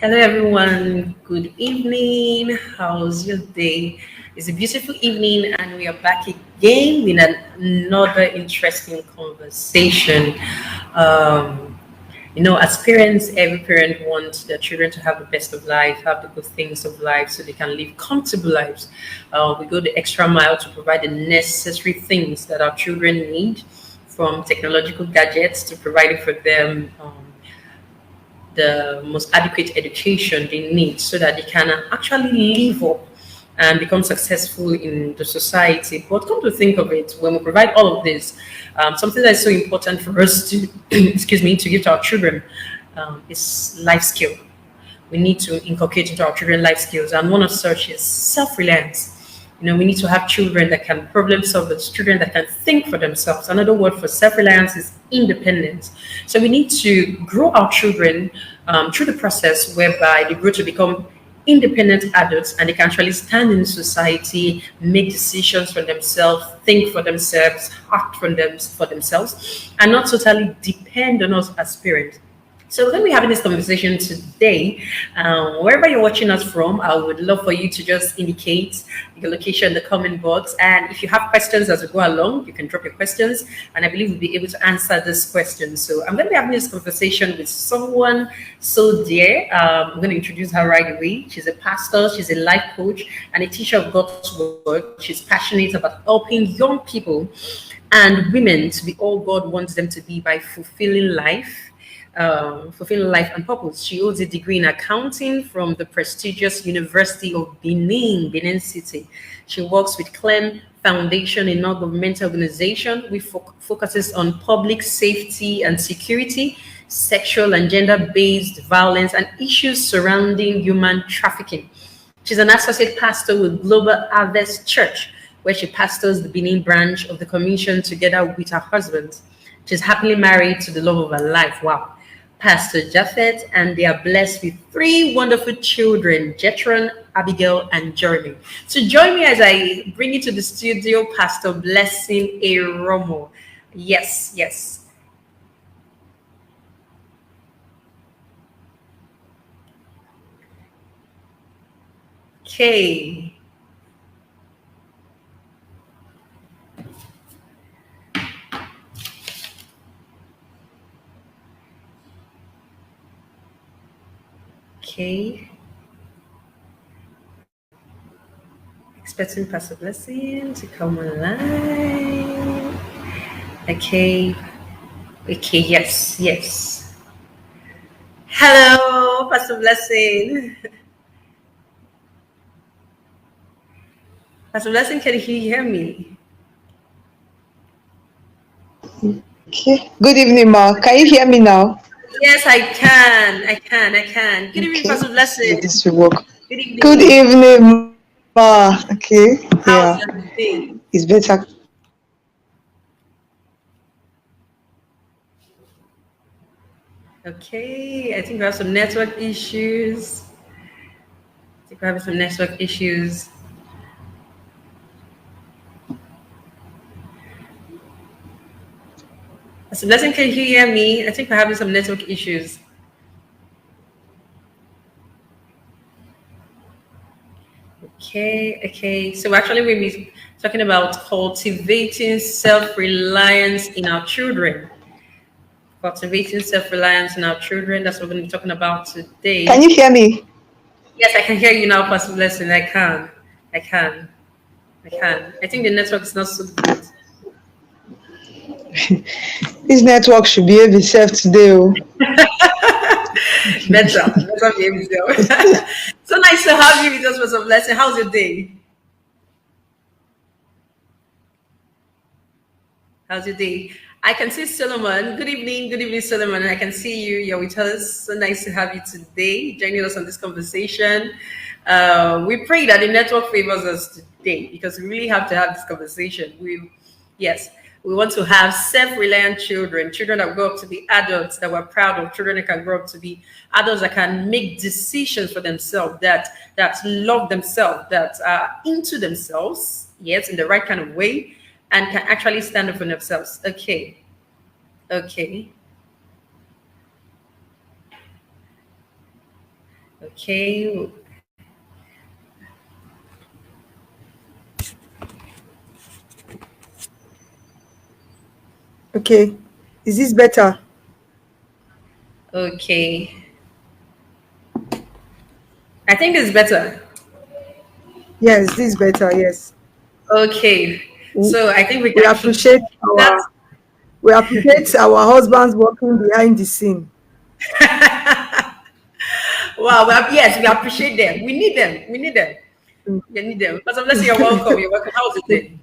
Hello, everyone. Good evening. How's your day? It's a beautiful evening, and we are back again with another interesting conversation. Um, as parents, every parent wants their children to have the best of life, have the good things of life, so they can live comfortable lives. We go the extra mile to provide the necessary things that our children need, from technological gadgets to providing for them. The most adequate education they need so that they can actually live up and become successful in the society. But come to think of it, when we provide all of this, something that's so important for us to, excuse me, to give to our children is life skill. We need to inculcate into our children life skills, and one of such is self-reliance. We need to have children that can problem solve, those children that can think for themselves. Another word for self-reliance is independence. So we need to grow our children through the process whereby they grow to become independent adults, and they can actually stand in society, make decisions for themselves, think for themselves, act for themselves, and not totally depend on us as parents. So we're going to be having this conversation today. Wherever you're watching us from, I would love for you to just indicate your location in the comment box. And if you have questions as we go along, you can drop your questions. And I believe we'll be able to answer this question. So I'm going to be having this conversation with someone so dear. I'm going to introduce her right away. She's a pastor, she's a life coach, and a teacher of God's word. She's passionate about helping young people and women to be all God wants them to be by fulfilling life and purpose. She holds a degree in accounting from the prestigious University of Benin City. She works with Clem Foundation, a non-governmental organization which focuses on public safety and security, sexual and gender-based violence, and issues surrounding human trafficking. She's an associate pastor with Global Harvest Church, where she pastors the Benin branch of the commission together with her husband. She's happily married to the love of her life. Wow. Pastor Japhet, and they are blessed with three wonderful children, Jetron, Abigail, and Jeremy. So join me as I bring you to the studio, Pastor Blessing Eromon. Yes, yes. Okay. Okay. Expecting Pastor Blessing to come online. Okay. Okay, yes, yes. Hello, Pastor Blessing. Pastor Blessing, can you hear me? Okay. Good evening, Ma. Can you hear me now? Yes, I can. I can. I can. Good evening, Okay. Pastor Let's see Blessing. if this will work. Good Good evening. evening, Ma. Okay. Yeah. How's your day? It's better. Okay. I think we have some network issues. I think we're having some network issues. Pastor Blessing, can you hear me? I think we're having some network issues. Okay. Okay. So actually, we'll be talking about cultivating self-reliance in our children. Cultivating self-reliance in our children. That's what we're going to be talking about Can today. you hear me? Yes, I can hear you now, Pastor Blessing. I can. I can. I can. I think the network is not so good. This network should behave itself today. Oh. Better. Better behave yourself. So nice to have you with us, Pastor Blessing. How's your day? How's your day? I can see Solomon. Good evening, Solomon. I can see you. You're with us. So nice to have you today, joining us on this conversation. We pray that the network favors us today because we really have to have this conversation. Yes, we want to have self-reliant children, children that grow up to be adults that we're proud of, children that can grow up to be adults that can make decisions for themselves, that love themselves, that are into themselves, yes, in the right kind of way, and can actually stand up for themselves. Okay. Okay. Okay. Okay. Is this better? Okay. I think it's better. Yes, this is better. Yes. Okay. W- So I think we We can should appreciate start. our husbands working behind the scene. Wow. Yes, we appreciate them. We need them. We need them. Mm. We need them. Because let's say you're welcome. You're welcome. How's it then?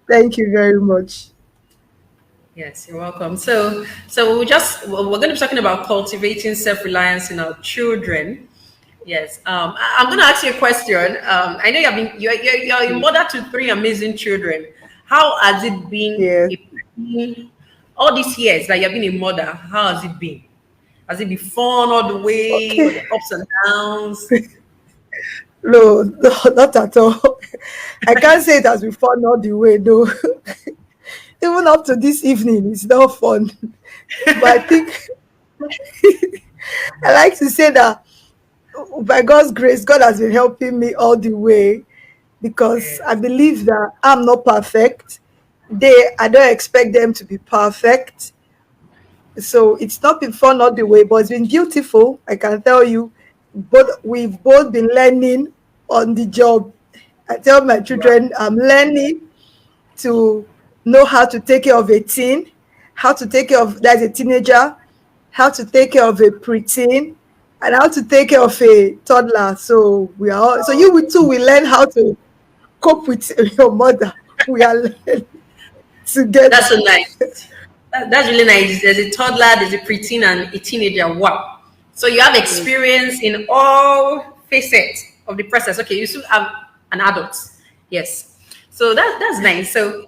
Thank you very much. Yes, you're welcome. So we're going to be talking about cultivating self-reliance in our children. Yes. I'm going to ask you a question. I know you're a mother to three amazing children. How has it been Yes. all these years that you've been a mother? How has it been? Has it been fun all the way, or Okay. the ups and downs? No, no, not at all. I can't say it has been fun all the way, though. Even up to this evening, it's not fun. But I think I like to say that by God's grace, God has been helping me all the way because I Yes. believe that I'm not perfect. I don't expect them to be perfect. So it's not been fun all the way, but it's been beautiful. I can tell you, we've both been learning on the job. I tell my Wow. children, I'm learning to know how to take care of a teen, how to take care of that's a teenager, how to take care of a preteen, and how to take care of a toddler. So so you too will learn how to cope with your mother. We are learning That's together. so nice. That's really nice. There's a toddler, there's a preteen, and a teenager. Wow. So you have Yes. experience in all facets of the process. Okay, you still have an adult. Yes. So that's nice. So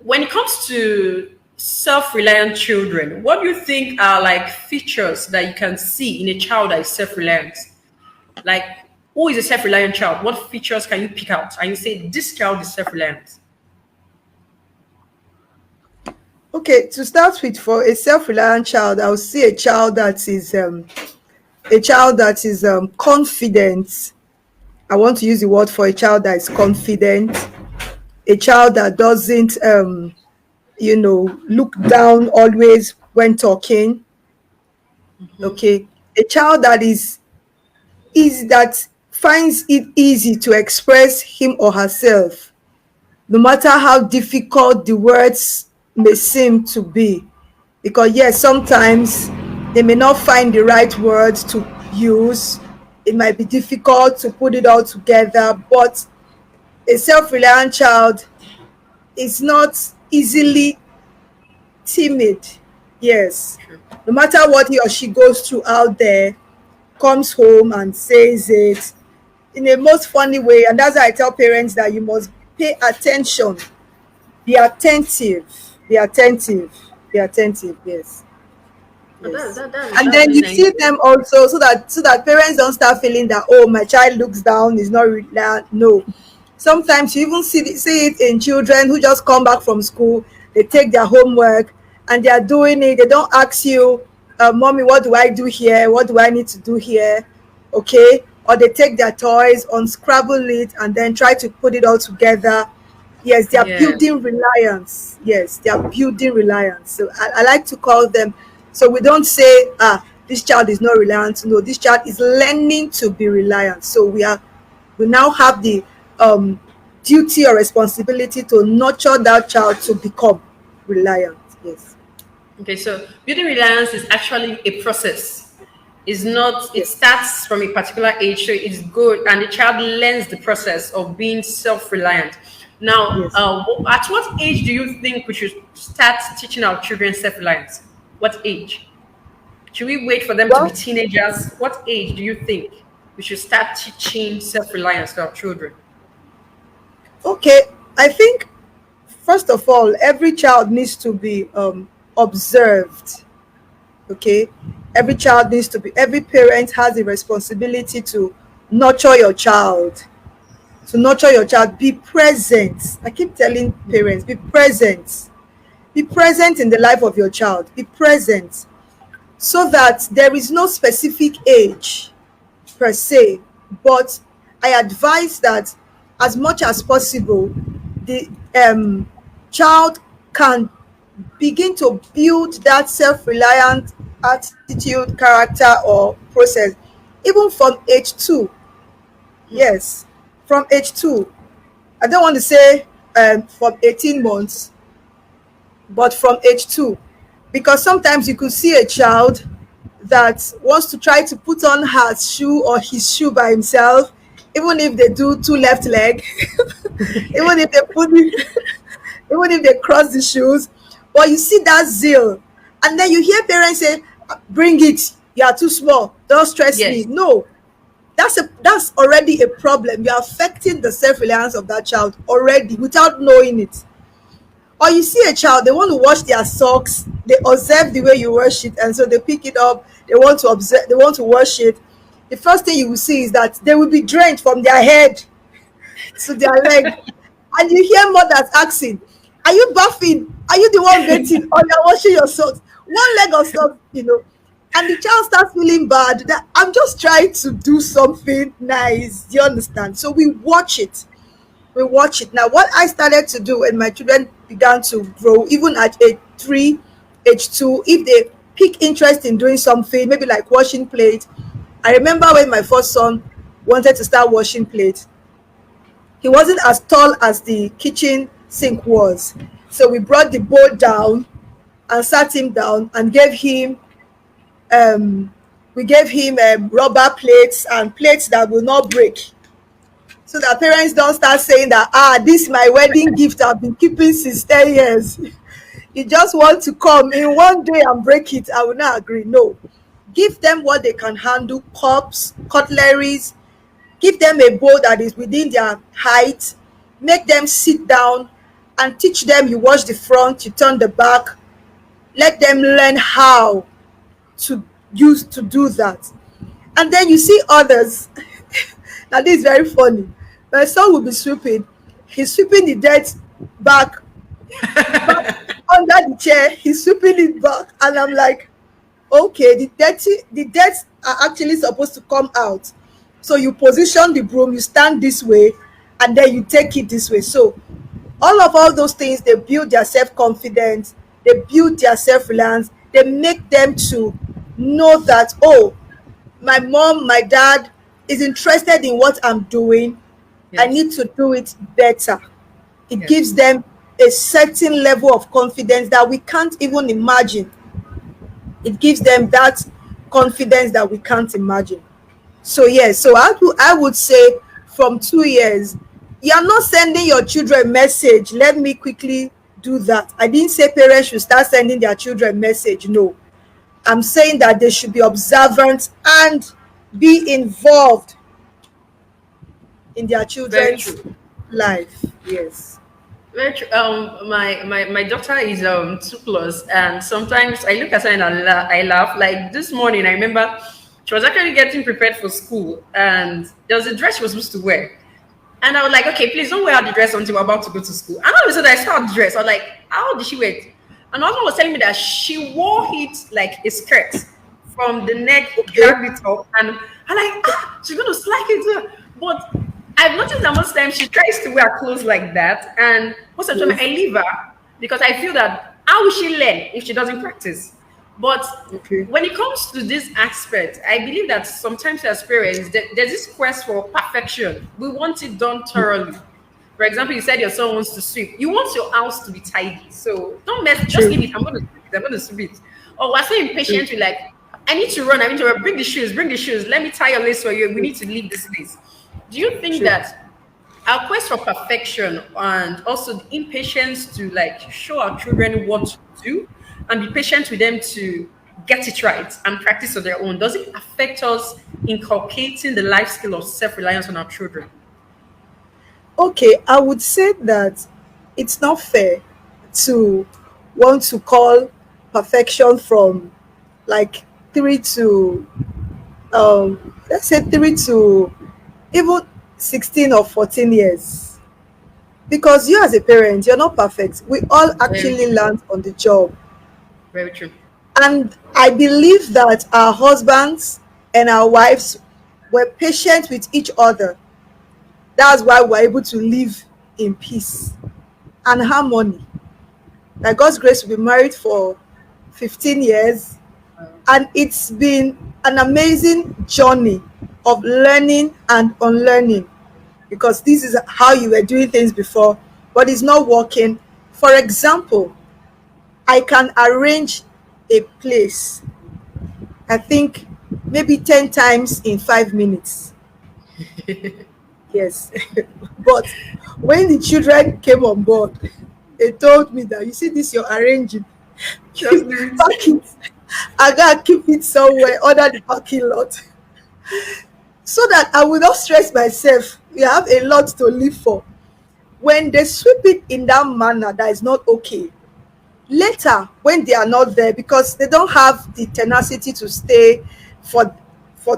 when it comes to self-reliant children, what do you think are like features that you can see in a child that is self-reliant? Like, who is a self-reliant child? What features can you pick out and you say this child is self-reliant? Okay, to start with, for a self-reliant child, I will see a child that is confident. I want to use the word for a child that is confident, a child that doesn't look down always when talking. Okay, a child that finds it easy to express him or herself, no matter how difficult the words may seem to be. Because yes, sometimes they may not find the right words to use. It might be difficult to put it all together, but a self-reliant child is not easily timid. Yes, no matter what he or she goes through out there, comes home and says it in a most funny way. And that's why I tell parents that you must pay attention, be attentive, be attentive, be attentive. Yes. Oh, Yes. And that's then really you nice. see them also, so that parents don't start feeling that, oh, my child looks down, is not reliant. No. Sometimes you even see it in children who just come back from school, they take their homework and they are doing it. They don't ask you, mommy, what do I do here? What do I need to do here? Okay. Or they take their toys, unscramble it, and then try to put it all together. Yes, they are Yeah. building reliance. Yes, they are building reliance. So I like to call them. So we don't say, this child is not reliant. No, this child is learning to be reliant. So we now have the um, duty or responsibility to nurture that child to become reliant. Yes, Okay, so building reliance is actually a process. It's not, it yes, starts from a particular age, so it's good, and the child learns the process of being self reliant. Now, yes. at what age do you think we should start teaching our children self reliance? What age? Should we wait for them to be Well, teenagers? What age do you think we should start teaching self reliance to our children? okay. I think first of all, every child needs to be observed. Okay, every parent has a responsibility to nurture your child. To nurture your child, be present. I keep telling parents, be present. Be present in the life of your child. Be present so that there is no specific age. per se, but I advise that as much as possible, the child can begin to build that self-reliant attitude, character, or process even from age 2. Yes, from age 2. I don't want to say from 18 months, but from age 2, because sometimes you could see a child that wants to try to put on her shoe or his shoe by himself, even if they do two left leg, even if they put it, even if they cross the shoes. But you see that zeal, and then you hear parents say, bring it, you are too small, don't stress me. Yes. No, that's already a problem. You're affecting the self-reliance of that child already without knowing it. Or you see a child, they want to wash their socks, they observe the way you wash it, and so they pick it up, they want to observe, they want to wash it. The first thing you will see is that they will be drained from their head to their leg. And you hear mothers asking, are you bathing? Are you the one bathing? Or you're washing your socks? One leg of socks, and the child starts feeling bad that I'm just trying to do something nice. Do you understand? So we watch it. Now, what I started to do when my children began to grow, even at age 3, age 2, if they pick interest in doing something, maybe like washing plates. I remember when my first son wanted to start washing plates, he wasn't as tall as the kitchen sink was. So we brought the bowl down and sat him down and gave him rubber plates and plates that will not break, so that parents don't start saying that, this is my wedding gift I've been keeping since 10 years. You just want to come in one day and break it. I will not agree. No, give them what they can handle: cups, cutleries. Give them a bowl that is within their height. Make them sit down and teach them. You wash the front, you turn the back. Let them learn how to do that. And then you see others. Now this is very funny. My son will be sweeping. He's sweeping the dirt back, back under the chair. He's sweeping it back, and I'm like, okay, the dirt are actually supposed to come out. So you position the broom, you stand this way, and then you take it this way. So all those things, they build their self-confidence, they build their self-reliance, they make them to know that, oh, my mom, my dad is interested in what I'm doing. I Yes. need to do it better. It Yes. gives them a certain level of confidence that we can't even imagine. It gives them that confidence that we can't imagine. So yes, so I would say from 2 years, you're not sending your children message. Let me quickly do that. I didn't say parents should start sending their children message. No, I'm saying that they should be observant and be involved in their Very children's true. life. Yes. Very true. My daughter is 2 plus, and sometimes I look at her and I laugh. Like this morning, I remember she was actually getting prepared for school, and there was a dress she was supposed to wear. And I was like, okay, please don't wear the dress until we're about to go to school. And all of a sudden, I saw the dress. I was like, how did she wear it? And my husband was telling me that she wore it like a skirt from the neck, Okay. dragged it up. And I'm like, she's going to slack it. But I've noticed that most times she tries to wear clothes like that. And most of the time, Yes. I leave her because I feel that how will she learn if she doesn't practice? But Okay. when it comes to this aspect, I believe that sometimes as parents, there's this quest for perfection. We want it done thoroughly. For example, you said your son wants to sweep. You want your house to be tidy. So don't mess, just True. leave it. I'm going to sweep it. I'm going to sweep it. Or we're so True. impatient, we're like, I need to run. I need to run. Bring the shoes. Bring the shoes. Let me tie your lace for you. We True. need to leave this place. Do you think True. that our quest for perfection and also the impatience to like show our children what to do and be patient with them to get it right and practice on their own, does it affect us inculcating the life skill of self-reliance on our children? Okay, I would say that it's not fair to want to call perfection from like 3 to let's say 3 to even 16 or 14 years, because you as a parent, you're not perfect. We all Very actually true. learn on the job. Very true. And I believe that our husbands and our wives We're patient with each other. That's why we're able to live in peace and harmony. By God's grace, we've been married for 15 years, and it's been an amazing journey of learning and unlearning, because this is how you were doing things before, but it's not working. For example, I can arrange a place, I think maybe 10 times in 5 minutes. Yes. But when the children came on board, they told me that, you see, this you're arranging, Just keep leave pack it. it. I gotta keep it somewhere under the parking lot, so that I will not stress myself. We have a lot to live for. When they sweep it in that manner, that is not okay. Later, when they are not there, because they don't have the tenacity to stay for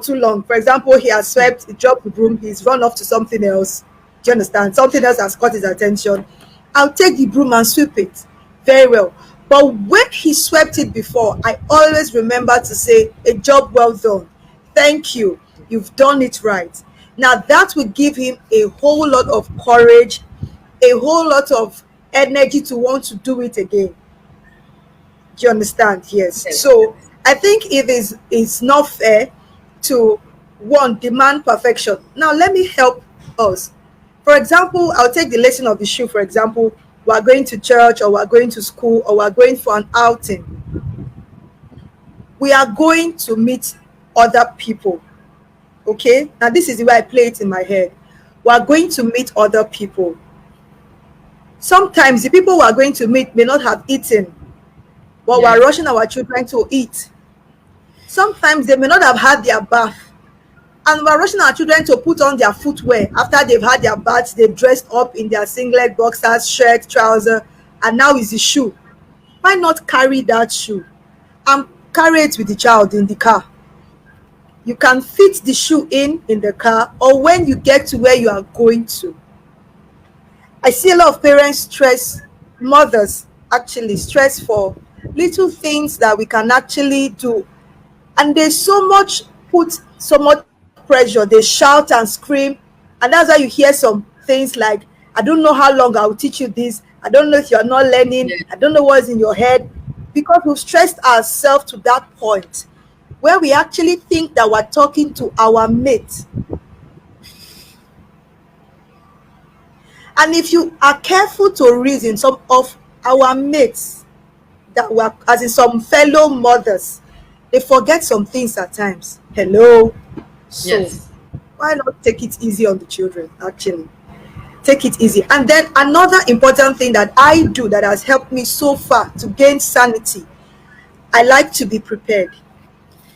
too long. For example, he has swept, he dropped the broom, he's run off to something else. Do you understand? Something else has caught his attention. I'll take the broom and sweep it very well. But when he swept it before, I always remember to say, a job well done, thank you, you've done it right. Now that will give him a whole lot of courage, a whole lot of energy to want to do it again. Do you understand? Yes. Yes. So I think it is, it's not fair to one demand perfection. Now let me help us. For example, I'll take the lesson of the shoe. For example, we are going to church, or we are going to school, or we are going for an outing. We are going to meet other people. Okay. Now this is the way I play it in my head. We are going to meet other people. Sometimes the people we are going to meet may not have eaten, but we are Yes. rushing our children to eat. Sometimes they may not have had their bath, and we're rushing our children to put on their footwear. After they've had their baths, they've dressed up in their singlet, boxers, shirt, trouser, and now is the shoe. Why not carry that shoe and carry it with the child in the car? You can fit the shoe in the car, or when you get to where you are going to. I see a lot of parents stress, mothers actually stress for little things that we can actually do, and they so much put so much pressure, they shout and scream. And that's why you hear some things like, I don't know how long I will teach you this, I don't know if you're not learning, Yes. I don't know what's in your head. Because we've stressed ourselves to that point where we actually think that we're talking to our mate. And if you are careful to reason, some of our mates that were, as in some fellow mothers, they forget some things at times. Hello. So Yes. why not take it easy on the children? Actually, take it easy. And then another important thing that I do that has helped me so far to gain sanity, I like to be prepared.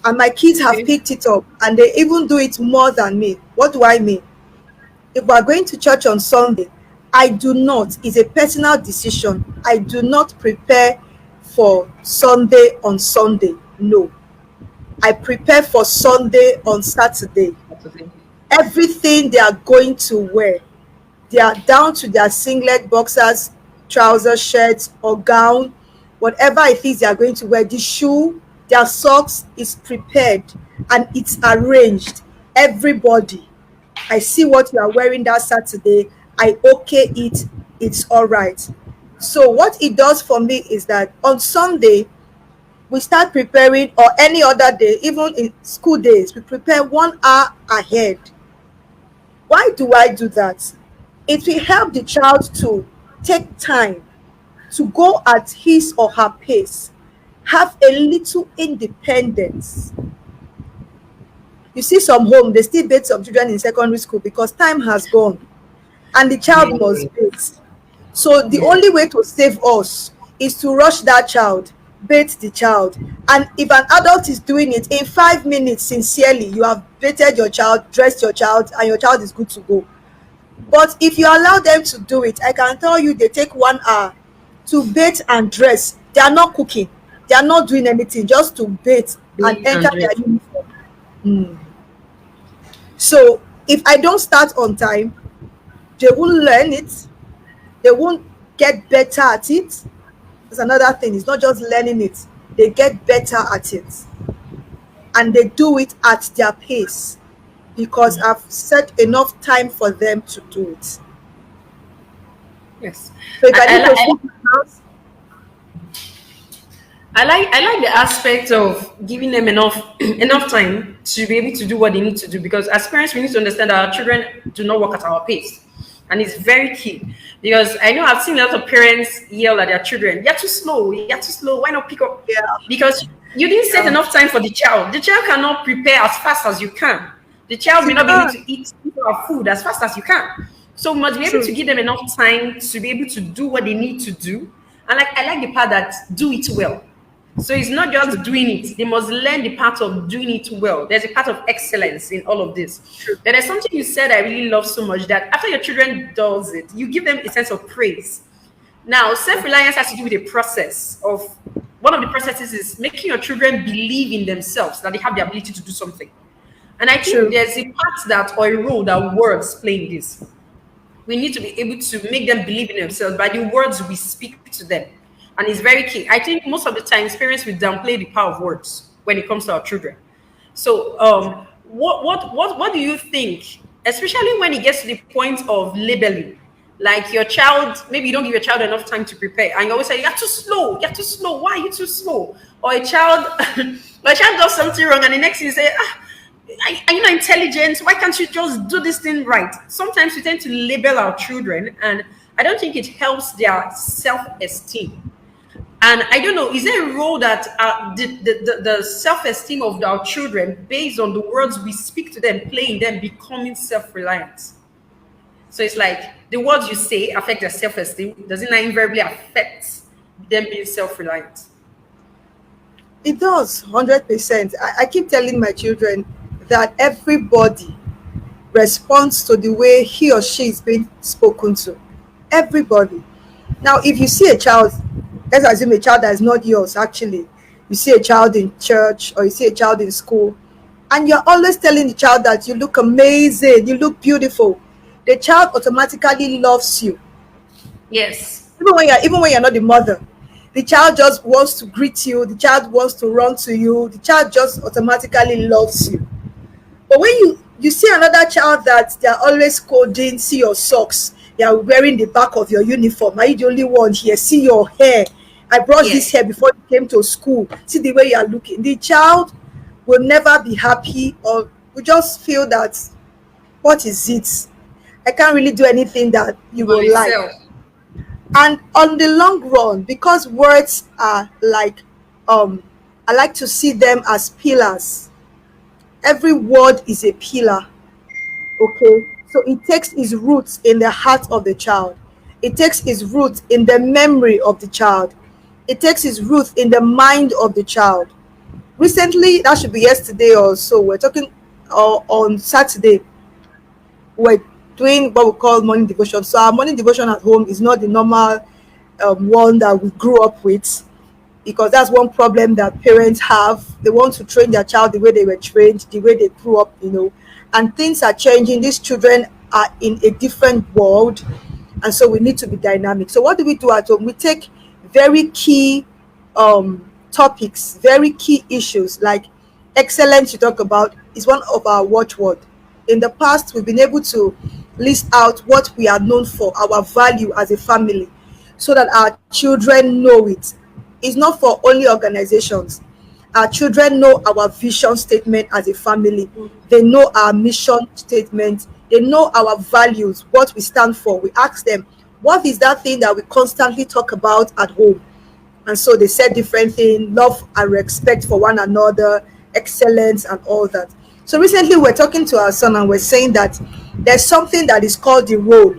And my kids have Okay. picked it up, and they even do it more than me. What do I mean? If we are going to church on Sunday, I do not, it's a personal decision, I do not prepare for Sunday on Sunday. No. I prepare for Sunday on Saturday. Absolutely. Everything they are going to wear, they are down to their singlet, boxers, trousers, shirts, or gown, whatever it is they are going to wear, the shoe, their socks is prepared and it's arranged. Everybody, I see what you are wearing that Saturday, I okay it, it's all right. So what it does for me is that on Sunday, we start preparing, or any other day, even in school days, we prepare 1 hour ahead. Why do I do that? It will help the child to take time to go at his or her pace, have a little independence. You see some home, they still bathe some children in secondary school because time has gone and the child Yeah. must bathe. So the Yes. only way to save us is to rush that child, bathe the child. And if an adult is doing it in 5 minutes, sincerely, you have bathed your child, dressed your child, and your child is good to go. But if you allow them to do it, I can tell you they take 1 hour to bathe and dress. They are not cooking, they are not doing anything, just to bathe and Be enter and their dress. uniform. So if I don't start on time, they won't learn it, they won't get better at it. That's another thing. It's not just learning it, they get better at it and they do it at their pace. because I've set enough time for them to do it. So Yes. if I I, I, need to like sweep my house, I like the aspect of giving them enough enough time to be able to do what they need to do, because as parents we need to understand that our children do not work at our pace, and it's very key. Because I know I've seen a lot of parents yell at their children, "You're too slow, you're too slow. Why not pick up?" yeah, Because you didn't set yeah, enough time for the child. The child cannot prepare as fast as you can. The child she may not be able can. to eat our food as fast as you can. So we must be able to True. give them enough time to be able to do what they need to do. And like I like the part that do it well. So it's not just doing it; they must learn the part of doing it well. There's a part of excellence in all of this. True. There is something you said I really love so much, that after your children does it, you give them a sense of praise. Now, self-reliance has to do with a process of, one of the processes is making your children believe in themselves, that they have the ability to do something. And I think True. there's a part that, or a role that words play in this. We need to be able to make them believe in themselves by the words we speak to them. And it's very key. I think most of the time, parents will downplay the power of words when it comes to our children. So, what do you think, especially when it gets to the point of labeling? Like your child, maybe you don't give your child enough time to prepare, and you always say, "You're too slow. You're too slow. Why are you too slow?" Or a child, my child does something wrong, and the next thing you say, are you not intelligent? Why can't you just do this thing right? Sometimes we tend to label our children, and I don't think it helps their self-esteem. And I don't know, is there a role that the self-esteem of our children, based on the words we speak to them, play in them becoming self-reliant? So it's like the words you say affect their self-esteem. Does it not invariably affect them being self-reliant? It does, 100%. I keep telling my children that everybody responds to the way he or she is being spoken to. Everybody. Now, if you see a child, let's assume a child that is not yours, actually, you see a child in church or you see a child in school, and you're always telling the child that you look amazing, you look beautiful, the child automatically loves you. Yes. Even when you're not the mother, the child just wants to greet you, the child wants to run to you, the child just automatically loves you. But when you see another child that they're always scolding, see your socks, they are wearing the back of your uniform, are you the only one here? See your hair, I brushed this Yes. hair before you came to school, see the way you are looking. The child will never be happy, or will just feel that, what is it, I can't really do anything that you By will like. myself. And on the long run, because words are like, I like to see them as pillars. Every word is a pillar. Okay, so it takes its roots in the heart of the child, it takes its roots in the memory of the child, it takes its roots in the mind of the child. Recently, that should be yesterday or so, we're talking, on Saturday, we're doing what we call morning devotion. So our morning devotion at home is not the normal one that we grew up with, because that's one problem that parents have. They want to train their child the way they were trained, the way they grew up, and things are changing. These children are in a different world, and so we need to be dynamic. So what do we do at home? We take very key topics, very key issues like excellence. You talk about is one of our watchword. In the past, we've been able to list out what we are known for, our value as a family, so that our children know it. It's not for only organizations. Our children know our vision statement as a family. They know our mission statement. They know our values, what we stand for. We ask them, what is that thing that we constantly talk about at home? And so they said different things: love and respect for one another, excellence, and all that. So recently, we're talking to our son and we're saying that there's something that is called the role.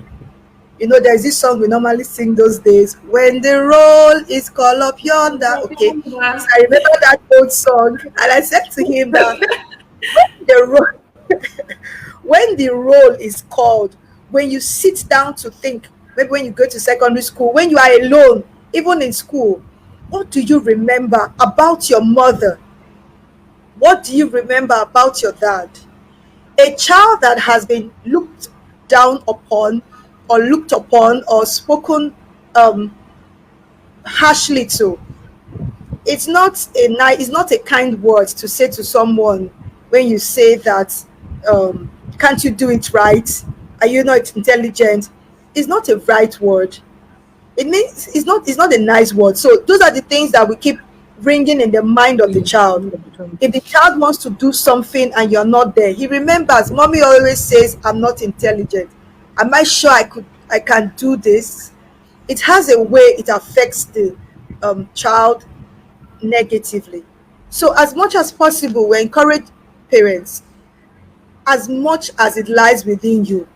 There's this song we normally sing those days, when the roll is called up yonder. Okay, so I remember that old song, and I said to him that the role, when the roll is called, when you sit down to think, maybe when you go to secondary school, when you are alone, even in school, what do you remember about your mother? What do you remember about your dad? A child that has been looked down upon, or looked upon, or spoken um, harshly to, it's not a kind word to say to someone when you say that, can't you do it right? Are you not intelligent? Is not a right word. It means it's not a nice word. So those are the things that we keep ringing in the mind of the child. If the child wants to do something and you're not there, he remembers mommy always says I'm not intelligent. Am I sure I can do this? It has a way it affects the child negatively. So as much as possible, we encourage parents, as much as it lies within you,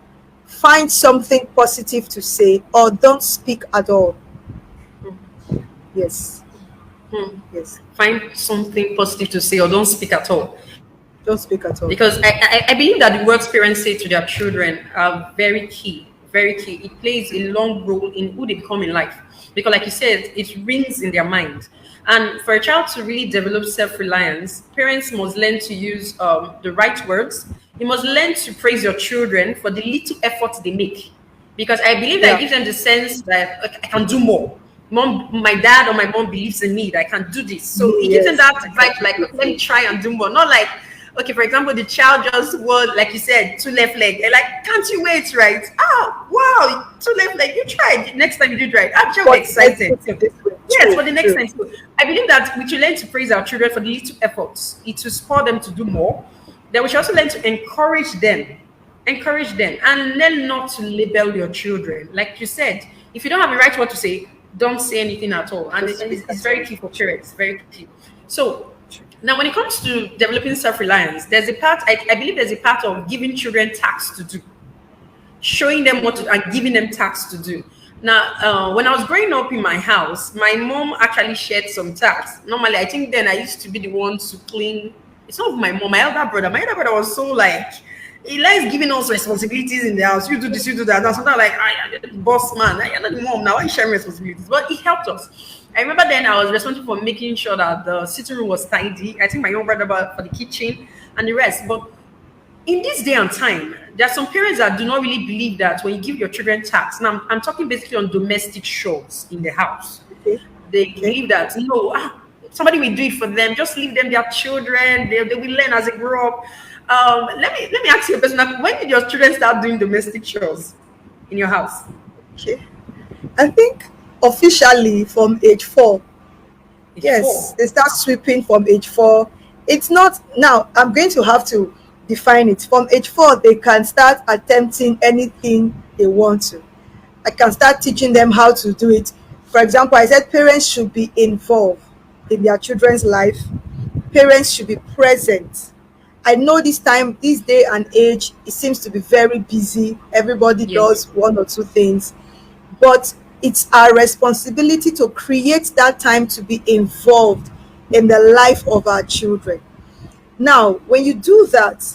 find something positive to say or don't speak at all. Yes, Hmm. yes. Find something positive to say or don't speak at all. Don't speak at all. Because I believe that the words parents say to their children are very key, very key. It plays a long role in who they become in life. Because, like you said, it rings in their mind. And for a child to really develop self reliance, parents must learn to use the right words. You must learn to praise your children for the little effort they make. Because I believe that it Yeah. gives them the sense that "Okay, I can do more. Mom, my dad or my mom believes in me that I can do this. So it gives them Yes, that I can vibe, like, do okay, let me it. try and do more. Not like, okay, for example, the child just was, like you said, two left leg. They're like, can't you wait, right? Oh, wow, two left leg. You tried. Next time you do right. I'm sure we're But let's excited. put it this way. Yes, True, for the next true. time. So I believe that we should learn to praise our children for the little efforts. It will spur them to do more. Then we should also learn to encourage them. Encourage them and learn not to label your children. Like you said, if you don't have the right word to say, don't say anything at all. And Don't speak it's at very all. key for True, parents. Very key. So true. now, when it comes to developing self-reliance, there's a part, I believe there's a part of giving children tasks to do, showing them what to and giving them tasks to do. Now, when I was growing up in my house, my mom actually shared some tasks. Normally, I think then I used to be the one to clean. It's not my mom, my elder brother. My elder brother was so like, he likes giving us responsibilities in the house. You do this, you do that. Now, sometimes like, you're the boss man. You're not the mom. Now, why are you sharing responsibilities? But it helped us. I remember then I was responsible for making sure that the sitting room was tidy. I think my younger brother for the kitchen and the rest. But in this day and time, there are some parents that do not really believe that when you give your children tasks, now I'm talking basically on domestic chores in the house. Okay, They okay. believe that no, somebody will do it for them. Just leave them their children. They will learn as they grow up. Let me ask you a question. Like, when did your children start doing domestic chores in your house? Okay. I think officially from age 4. Age Yes, four. they start sweeping from age 4. It's not now, I'm going to have to define it. From age 4, they can start attempting anything they want to. I can start teaching them how to do it. For example, I said parents should be involved in their children's life. Parents should be present. I know this day and age, it seems to be very busy. Everybody Yes. does one or two things, but it's our responsibility to create that time to be involved in the life of our children. Now, when you do that,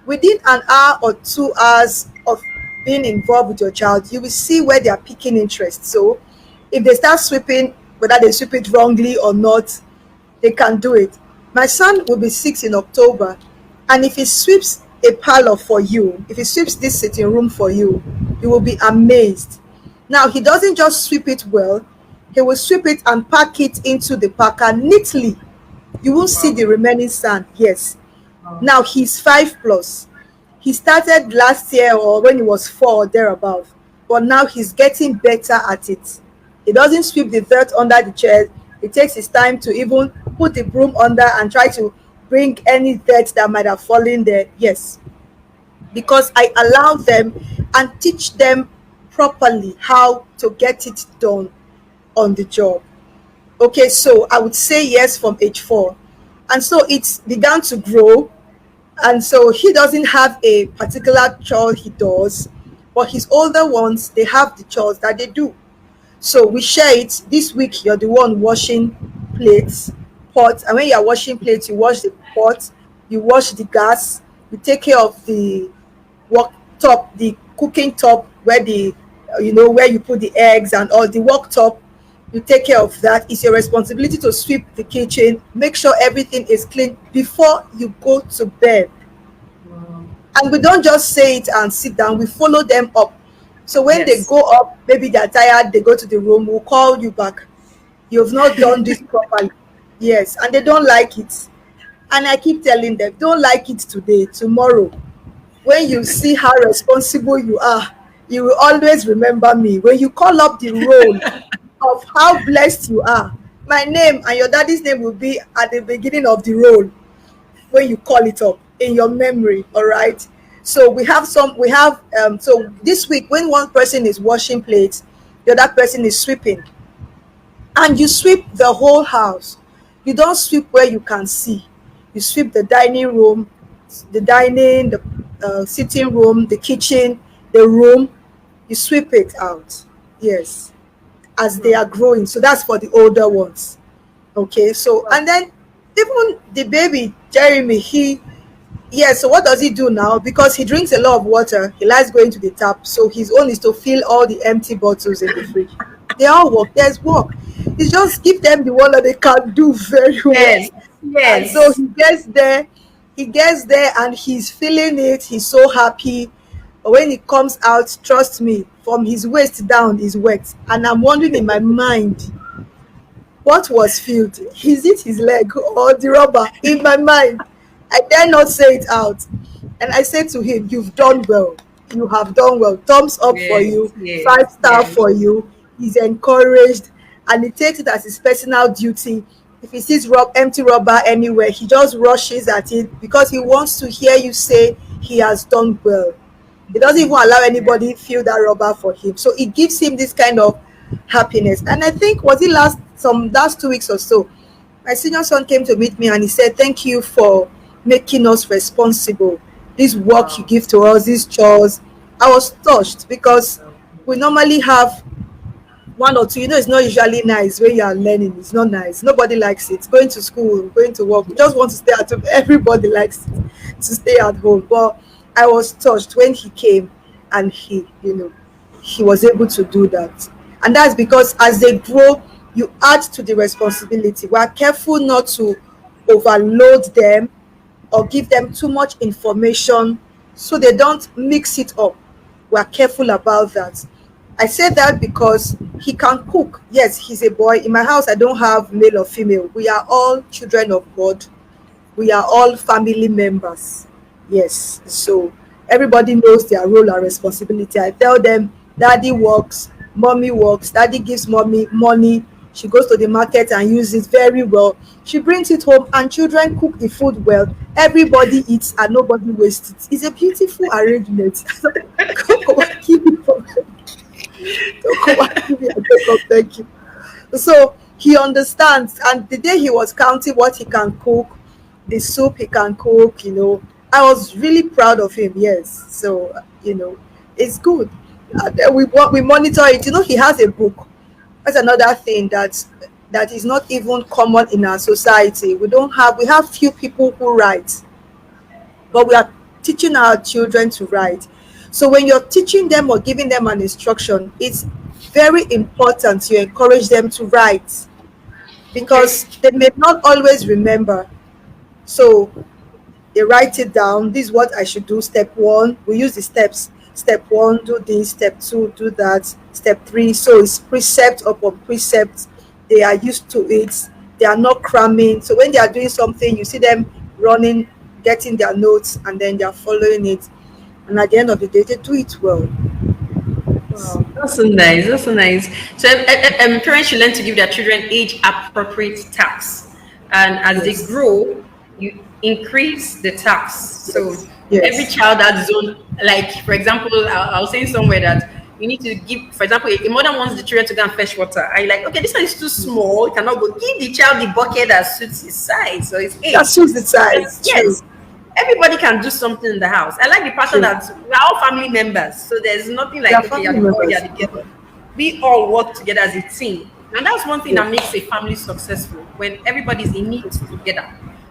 within an hour or 2 hours of being involved with your child, you will see where they are picking interest. So, if they start sweeping, whether they sweep it wrongly or not, they can do it. My son will be 6 in October, and if he sweeps a parlor for you, if he sweeps this sitting room for you will be amazed. Now, he doesn't just sweep it well, he will sweep it and pack it into the packer neatly. You won't see Wow. the remaining sand. Yes. Wow. Now he's 5 plus. He started last year or when he was 4 or thereabout, but now he's getting better at it. He doesn't sweep the dirt under the chairs. He takes his time to even put the broom under and try to bring any dirt that might have fallen there. Yes, because I allow them and teach them properly how to get it done on the job. Okay, so I would say yes from age 4. And so it's began to grow, and so he doesn't have a particular chore he does, but his older ones, they have the chores that they do. So we share it. This week you're the one washing plates, pots, and when you're washing plates, you wash the pot, you wash the gas, you take care of the work top, the cooking top, where the where you put the eggs and all the work top. You take care of that. It's your responsibility to sweep the kitchen, make sure everything is clean before you go to bed. Wow. And we don't just say it and sit down, we follow them up. So when they Yes. go up, maybe they're tired, they go to the room, we'll call you back. You've not done this properly. Yes, and they don't like it. And I keep telling them, don't like it today, tomorrow. when you see how responsible you are, you will always remember me. When you call up the roll of how blessed you are, my name and your daddy's name will be at the beginning of the roll when you call it up in your memory. All right. So so this week when one person is washing plates, the other person is sweeping, and you sweep the whole house. You don't sweep where you can see. You sweep the dining room, the dining, the sitting room, the kitchen, the room. You sweep it out. Yes, as they Wow. are growing. So that's for the older ones. Okay. So Wow. and then even the baby Jeremy, so what does he do now? Because he drinks a lot of water, he likes going to the tap. So his own is to fill all the empty bottles in the fridge. They all work. There's work. It's just give them the one that they can do very well. Yes. And so Yes. he gets there and he's feeling it. He's so happy. But when he comes out, trust me, from his waist down is wet. And I'm wondering in my mind, what was filled? Is it his leg or the rubber? In my mind, I dare not say it out. And I said to him, "You've done well. You have done well. Thumbs up for Yes. you. Yes. 5 star Yes. for you." He's encouraged and he takes it as his personal duty. If he sees empty rubber anywhere, he just rushes at it because he wants to hear you say he has done well. He doesn't even allow Yes. anybody fill that rubber for him. So it gives him this kind of happiness. And I think was it last 2 weeks or so, my senior son came to meet me and he said, "Thank you for making us responsible. This work you Wow. give to us, these chores." I was touched because we normally have one or two. It's not usually nice when you are learning. It's not nice. Nobody likes it. Going to school, going to work, we just want to stay at home. Everybody likes it, to stay at home. But I was touched when he came and he was able to do that. And that's because as they grow, you add to the responsibility. We are careful not to overload them or give them too much information so they don't mix it up. We are careful about that. I say that because he can cook. Yes, he's a boy. In my house, I don't have male or female. We are all children of God. We are all family members. Yes. So everybody knows their role and responsibility. I tell them, daddy works, mommy works, daddy gives mommy money. She goes to the market and uses it very well. She brings it home and children cook the food well. Everybody eats and nobody wastes it. It's a beautiful arrangement. Cocoa, keep it for cocoa, keep it and take up, thank you. So he understands. And the day he was counting what he can cook, the soup he can cook, I was really proud of him. Yes. So, it's good. And then we monitor it. He has a book. That's another thing that is not even common in our society. We have few people who write, but we are teaching our children to write. So when you're teaching them or giving them an instruction, it's very important you encourage them to write Okay. because they may not always remember. So they write it down. This is what I should do. Step one, we use the steps. Step one, do this. Step two, do that. Step three. So it's precept upon precept. They are used to it. They are not cramming. So when they are doing something, you see them running, getting their notes, and then they are following it. And at the end of the day, they do it well. Yes. Wow, that's so nice. That's so nice. So, parents should learn to give their children age-appropriate tasks, and as they Yes. grow, you increase the tasks. So, Yes. every Yes. child has his own. Like, for example, I was saying somewhere that you need to give. For example, a mother wants the children to go and fetch water. Are you like, okay, this one is too small, it cannot go. Give the child the bucket that suits his size or his That age. shows the And size. True. yes, everybody can do something in the house. I like the pattern True. that we're all family members. So there's nothing They like, are okay, you're family the boy, you're members. the girl. We all work together as a team. And that's one thing that Yes. makes a family successful when everybody's in it together.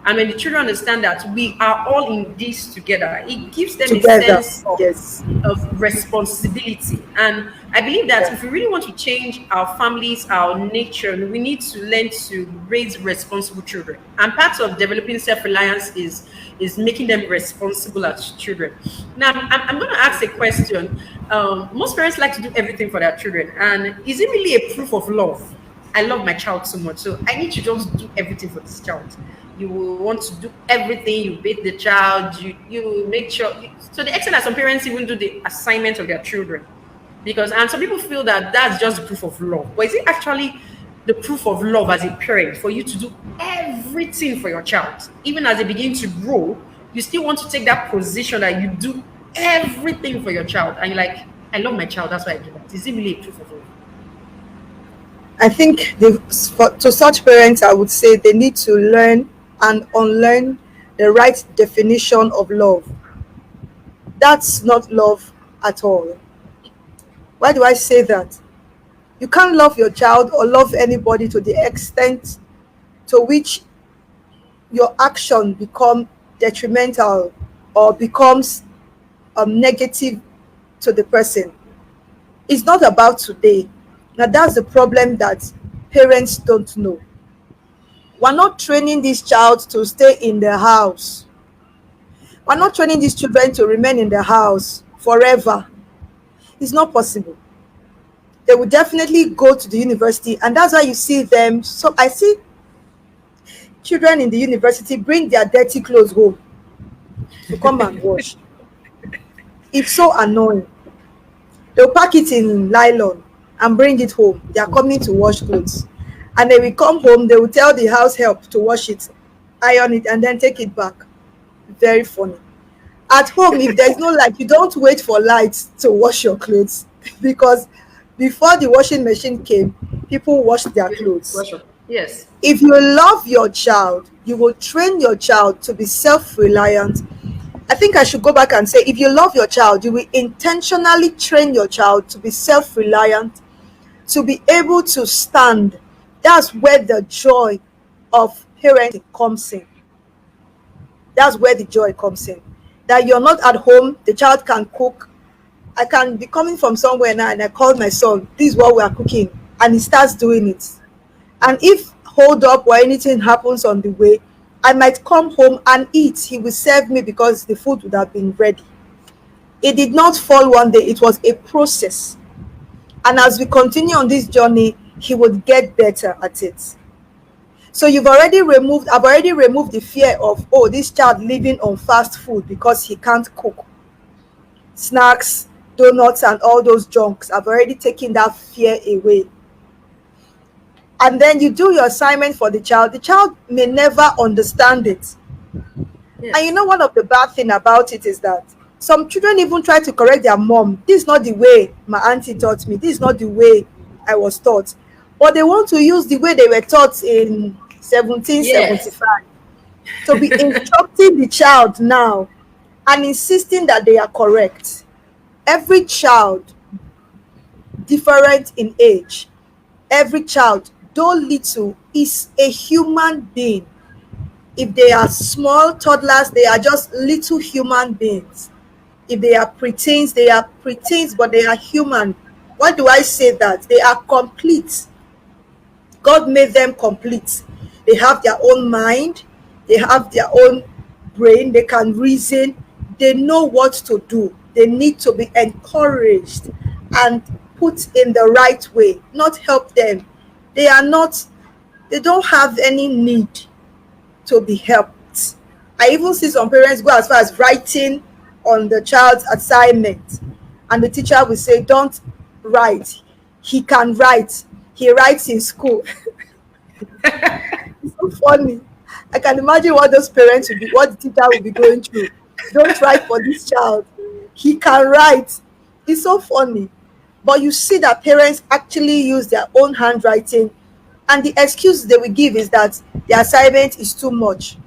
And when the children understand that we are all in this together, it gives them a Together. sense of Yes. responsibility. And I believe that Yeah. if we really want to change our families, our nature, we need to learn to raise responsible children. And part of developing self-reliance is making them responsible as children. Now, I'm going to ask a question. Most parents like to do everything for their children, and is it really a proof of love? I love my child so much, so I need to just do everything for this child. You will want to do everything. You bathe the child. You make sure. So the extent that some parents even do the assignment of their children, because and some people feel that that's just proof of love. But is it actually the proof of love as a parent for you to do everything for your child, even as they begin to grow? You still want to take that position that you do everything for your child, and you're like, I love my child. That's why I do that. Is it really a proof of love? I think to such parents, I would say they need to learn and unlearn the right definition of love. That's not love at all. Why do I say that? You can't love your child or love anybody to the extent to which your action become detrimental or becomes negative to the person. It's not about today. Now that's the problem that parents don't know. We're not training this child to stay in the house. We're not training these children to remain in the house forever. It's not possible. They will definitely go to the university, and that's why you see them. So I see children in the university bring their dirty clothes home to come and wash. It's so annoying. They'll pack it in nylon and bring it home. They are coming to wash clothes. And they will come home, they will tell the house help to wash it, iron it, and then take it back. Very funny. At home, if there's no light, you don't wait for lights to wash your clothes because before the washing machine came, people washed their clothes. Yes. If you love your child, you will train your child to be self-reliant. I think I should go back and say, if you love your child, you will intentionally train your child to be self-reliant, to be able to stand. That's where the joy of parenting comes in. That's where the joy comes in. That you're not at home, the child can cook. I can be coming from somewhere now and I call my son, this is what we are cooking, and he starts doing it. And if hold up or anything happens on the way, I might come home and eat. He will serve me because the food would have been ready. It did not fall one day, it was a process. And as we continue on this journey, he would get better at it. So I've already removed the fear of, oh, this child living on fast food because he can't cook. Snacks, donuts, and all those junks. I've already taken that fear away. And then you do your assignment for the child may never understand it. Yes. And you know, one of the bad thing about it is that some children even try to correct their mom. This is not the way my auntie taught me. This is not the way I was taught. But they want to use the way they were taught in 1775 to be instructing the child now and insisting that they are correct. Every child, different in age, every child, though little, is a human being. If they are small toddlers, they are just little human beings. If they are preteens, they are preteens, but they are human. Why do I say that? They are complete. God made them complete. They have their own mind. They have their own brain. They can reason. They know what to do. They need to be encouraged and put in the right way, not help them. They don't have any need to be helped. I even see some parents go as far as writing on the child's assignment, and the teacher will say, don't write. He can write. He writes in school. It's so funny. I can imagine what those parents will be, what the teacher will be going through. Don't write for this child. He can write. It's so funny. But you see that parents actually use their own handwriting, and the excuse they will give is that the assignment is too much.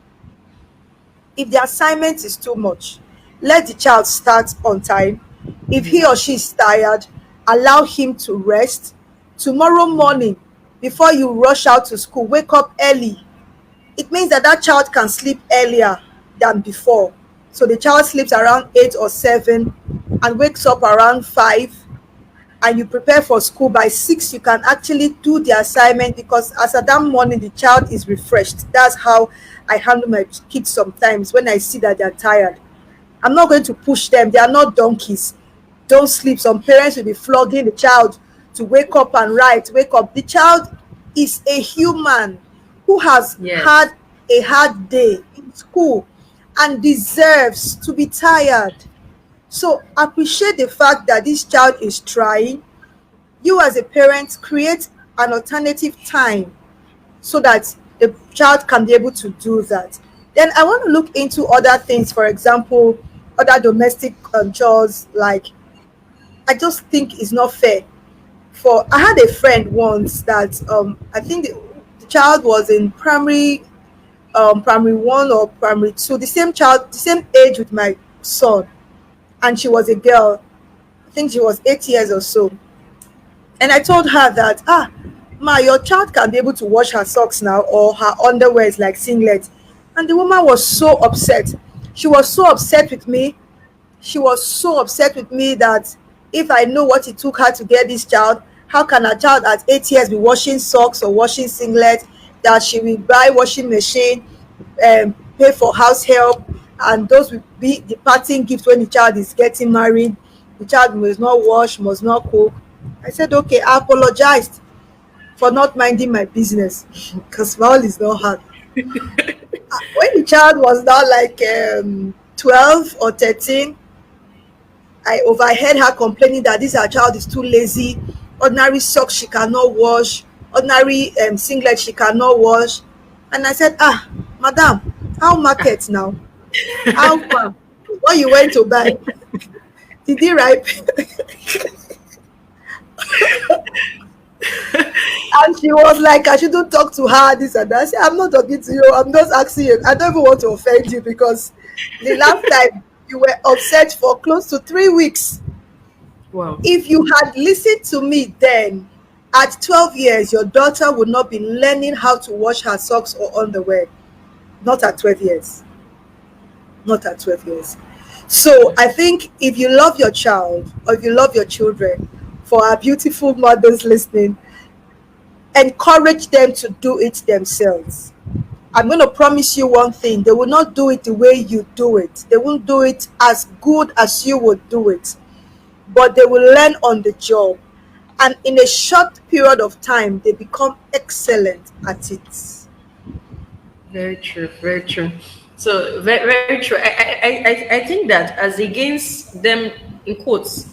If the assignment is too much, let the child start on time. If he or she is tired, allow him to rest. Tomorrow morning, before you rush out to school, wake up early. It means that that child can sleep earlier than before. So the child sleeps around 8 or 7 and wakes up around 5, and you prepare for school by 6. You can actually do the assignment because as at that morning the child is refreshed. That's how I handle my kids sometimes when I see that they're tired. I'm not going to push them. They are not donkeys. Don't sleep. Some parents will be flogging the child to wake up and write. Wake up. The child is a human who has Yes. had a hard day in school and deserves to be tired. So appreciate the fact that this child is trying. You as a parent create an alternative time so that the child can be able to do that. Then I want to look into other things, for example, other domestic chores. Like, I just think it's not fair. For I had a friend once that I think the child was in primary one or primary two, the same child, the same age with my son, and she was a girl. I think she was 8 years or so. And I told her that, ma, your child can be able to wash her socks now or her underwear is like singlet. And the woman was so upset. She was so upset with me. She was so upset with me that if I know what it took her to get this child, how can a child at 8 years be washing socks or washing singlet? That she will buy washing machine, pay for house help, and those will be the parting gift when the child is getting married. The child must not wash, must not cook. I said, okay, I apologized for not minding my business because my own is not hard. When the child was now like 12 or 13, I overheard her complaining that this her child is too lazy. Ordinary socks she cannot wash, ordinary singlet she cannot wash. And I said, madam, how market now? How far? What you went to buy? Did it ripe? And she was like, I shouldn't talk to her, this and that. I said, I'm not talking to you. I'm just asking you. I don't even want to offend you because the last time you were upset for close to 3 weeks. Wow. If you had listened to me then, at 12 years, your daughter would not be learning how to wash her socks or underwear. Not at 12 years. Not at 12 years. So I think if you love your child or if you love your children, for our beautiful mothers listening, encourage them to do it themselves. I'm going to promise you one thing: they will not do it the way you do it, they won't do it as good as you would do it, but they will learn on the job. And in a short period of time, they become excellent at it. Very true. Very true. So very, very true. I think that as against them in quotes,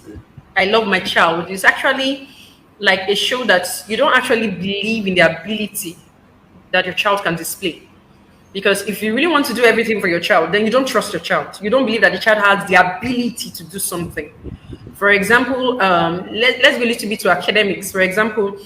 I love my child is actually like a show that you don't actually believe in the ability that your child can display. Because if you really want to do everything for your child, then you don't trust your child. You don't believe that the child has the ability to do something. For example, let's go a little bit to academics. For example,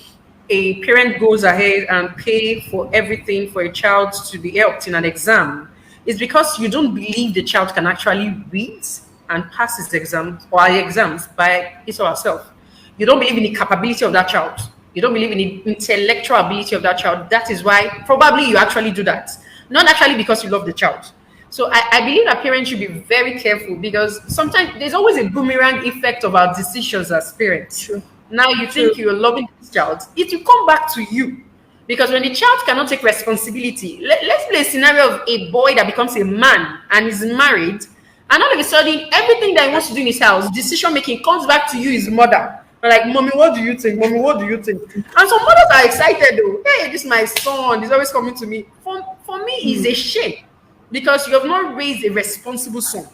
a parent goes ahead and pay for everything for a child to be helped in an exam. It's because you don't believe the child can actually read and pass his exams or her exams by his or herself. You don't believe in the capability of that child. You don't believe in the intellectual ability of that child. That is why probably you actually do that. Not actually because you love the child. So I believe that parents should be very careful because sometimes there's always a boomerang effect of our decisions as parents. True. Now you True. think you're loving this child, it will come back to you. Because when the child cannot take responsibility, let's play a scenario of a boy that becomes a man and is married, and all of a sudden, everything that he wants to do in his house, decision making, comes back to you, his mother. And like, mommy, what do you think? Mommy, what do you think? And some mothers are excited though. Hey, this is my son. He's always coming to me. For me, it's a shame because you have not raised a responsible son.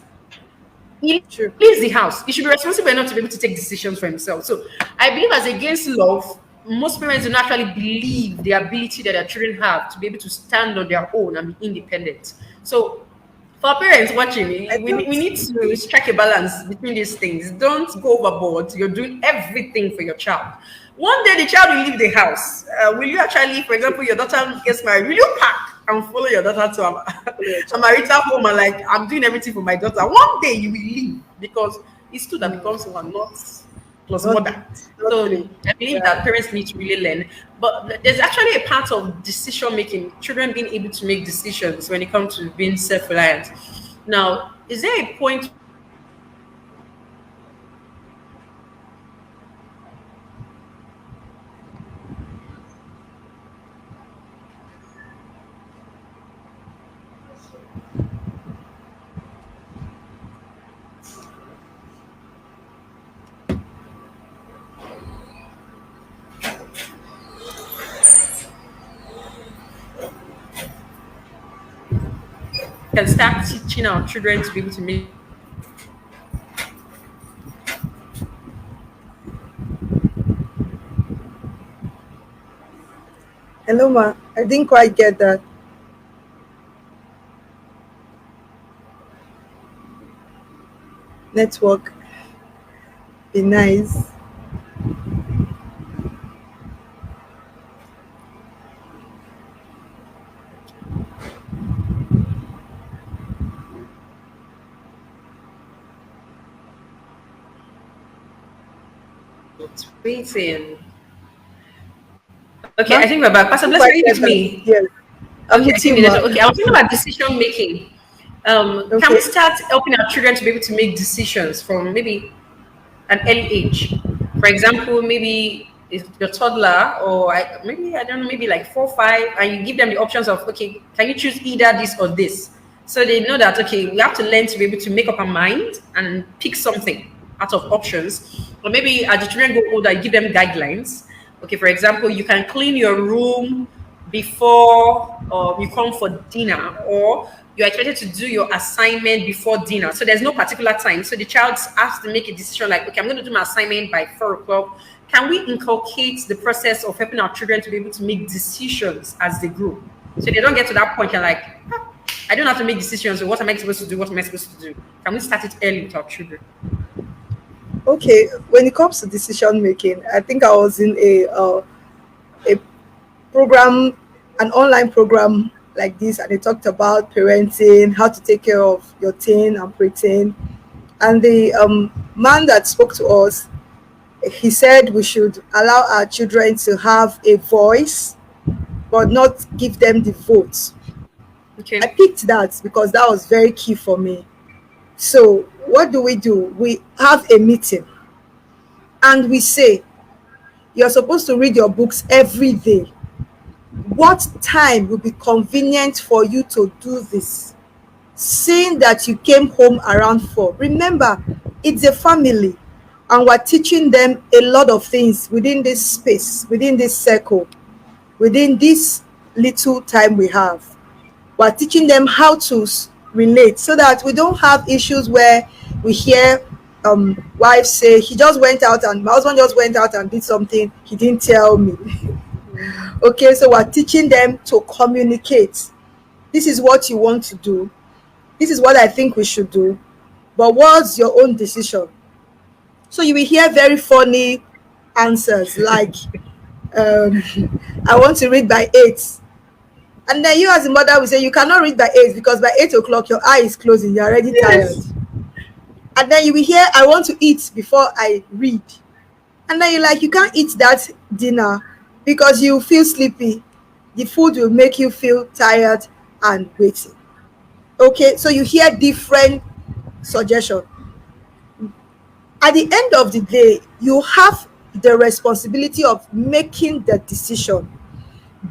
He True. leaves the house. He should be responsible enough to be able to take decisions for himself. So I believe as against love, most parents do not actually believe the ability that their children have to be able to stand on their own and be independent. So for parents watching, I we don't. need to strike a balance between these things. Don't go overboard. You're doing everything for your child. One day the child will leave the house. Will you actually, for example, your daughter gets married, will you pack and follow your daughter to Follow your a child. marital home and like, I'm doing everything for my daughter? One day you will leave because it's two that becomes one, not plus Not, mother. not So three. I believe Yeah. that parents need to really learn. But there's actually a part of decision making, children being able to make decisions when it comes to being self-reliant. Now, is there a point can start teaching our children to be able to make. Hello, ma. I didn't quite get that. Network. Be nice. Waiting. Okay, Ma, I think we're back. I Pastor didn't Bless, are quite you get with that. me? Yes. I'm Okay, I with think you, the ma. network. Okay, I was thinking about decision making. Can we Okay. start helping our children to be able to make decisions from maybe an early age? For example, maybe if your toddler, or maybe I don't know, maybe like 4, 5, and you give them the options of, okay, can you choose either this or this? So they know that, okay, we have to learn to be able to make up our mind and pick something out of options. Or maybe as the children go older, you give them guidelines. Okay, for example, you can clean your room before you come for dinner, or you're expected to do your assignment before dinner. So there's no particular time. So the child has to make a decision like, okay, I'm going to do my assignment by 4 o'clock. Can we inculcate the process of helping our children to be able to make decisions as they grow? So they don't get to that point and like, "Ah, I don't have to make decisions. So what am I supposed to do? What am I supposed to do? Can we start it early with our children? Okay. When it comes to decision making, I think I was in a program, an online program like this, and they talked about parenting, how to take care of your teen and preteen. And the man that spoke to us, he said we should allow our children to have a voice, but not give them the vote. I Okay. picked that because that was very key for me. So, what do? We have a meeting and we say, you're supposed to read your books every day. What time will be convenient for you to do this? Seeing that you came home around 4. Remember, it's a family, and we're teaching them a lot of things within this space, within this circle, within this little time we have. We're teaching them how to relate so that we don't have issues where we hear wives say, he just went out and my husband just went out and did something, he didn't tell me. Okay, so we're teaching them to communicate. This is what you want to do. This is what I think we should do. But what's your own decision? So you will hear very funny answers like, um, I want to read by 8. And then you as a mother will say, you cannot read by 8 because by 8 o'clock your eye is closing, you're already tired. Yes. And then you will hear, I want to eat before I read. And then you're like, you can't eat that dinner because you feel sleepy. The food will make you feel tired and waiting. Okay, so you hear different suggestions. At the end of the day, you have the responsibility of making the decision,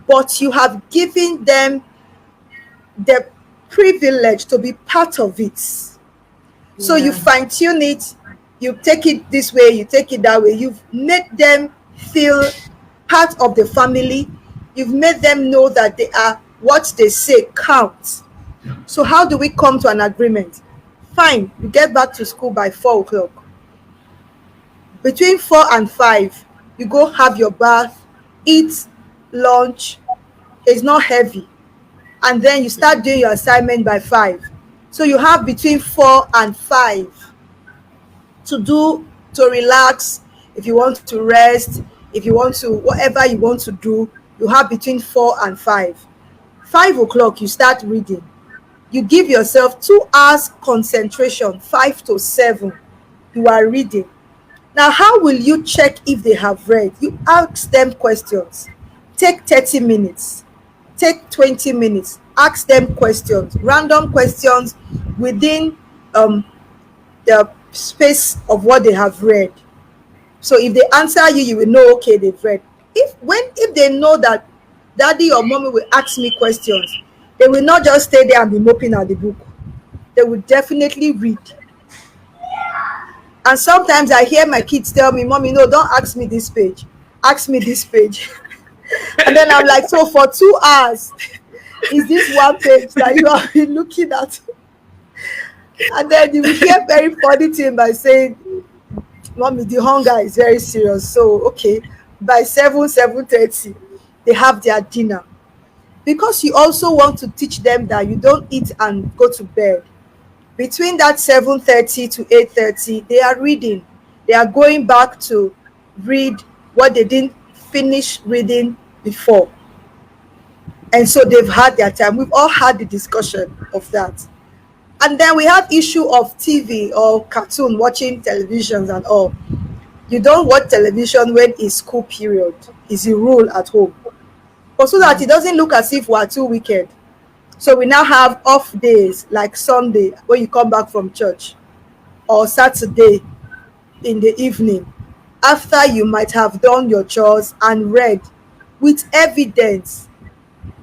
but you have given them the privilege to be part of it. So you Yeah. fine tune it, you take it this way, you take it that way. You've made them feel part of the family. You've made them know that they are, what they say counts. So how do we come to an agreement? Fine, you get back to school by 4 o'clock. Between 4 and 5, you go have your bath, eat lunch, it's not heavy, and then you start doing your assignment by 5. So you have between 4 and 5 to do, to relax. If you want to rest, if you want to, whatever you want to do, you have between 4 and 5. 5 o'clock, you start reading. You give yourself 2 hours concentration, 5 to 7. You are reading. Now, how will you check if they have read? You ask them questions. Take 30 minutes, take 20 minutes, ask them questions, random questions within the space of what they have read. So if they answer you, you will know, okay, they've read. If they know that daddy or mommy will ask me questions, they will not just stay there and be moping at the book. They will definitely read. And sometimes I hear my kids tell me, mommy, no, don't ask me this page, ask me this page. And then I'm like, so for 2 hours is this one page that you have been looking at? And then you will hear very funny thing by saying, Mommy, the hunger is very serious. So, okay, by 7:30, they have their dinner. Because you also want to teach them that you don't eat and go to bed. Between that 7:30 to 8:30, they are reading. They are going back to read what they didn't finish reading before. And so they've had their time. We've all had the discussion of that. And then we had issue of TV or cartoon, watching televisions and all. You don't watch television when it's school period, is the rule at home. But so that it doesn't look as if we're too wicked. So we now have off days like Sunday when you come back from church, or Saturday in the evening after you might have done your chores and read with evidence,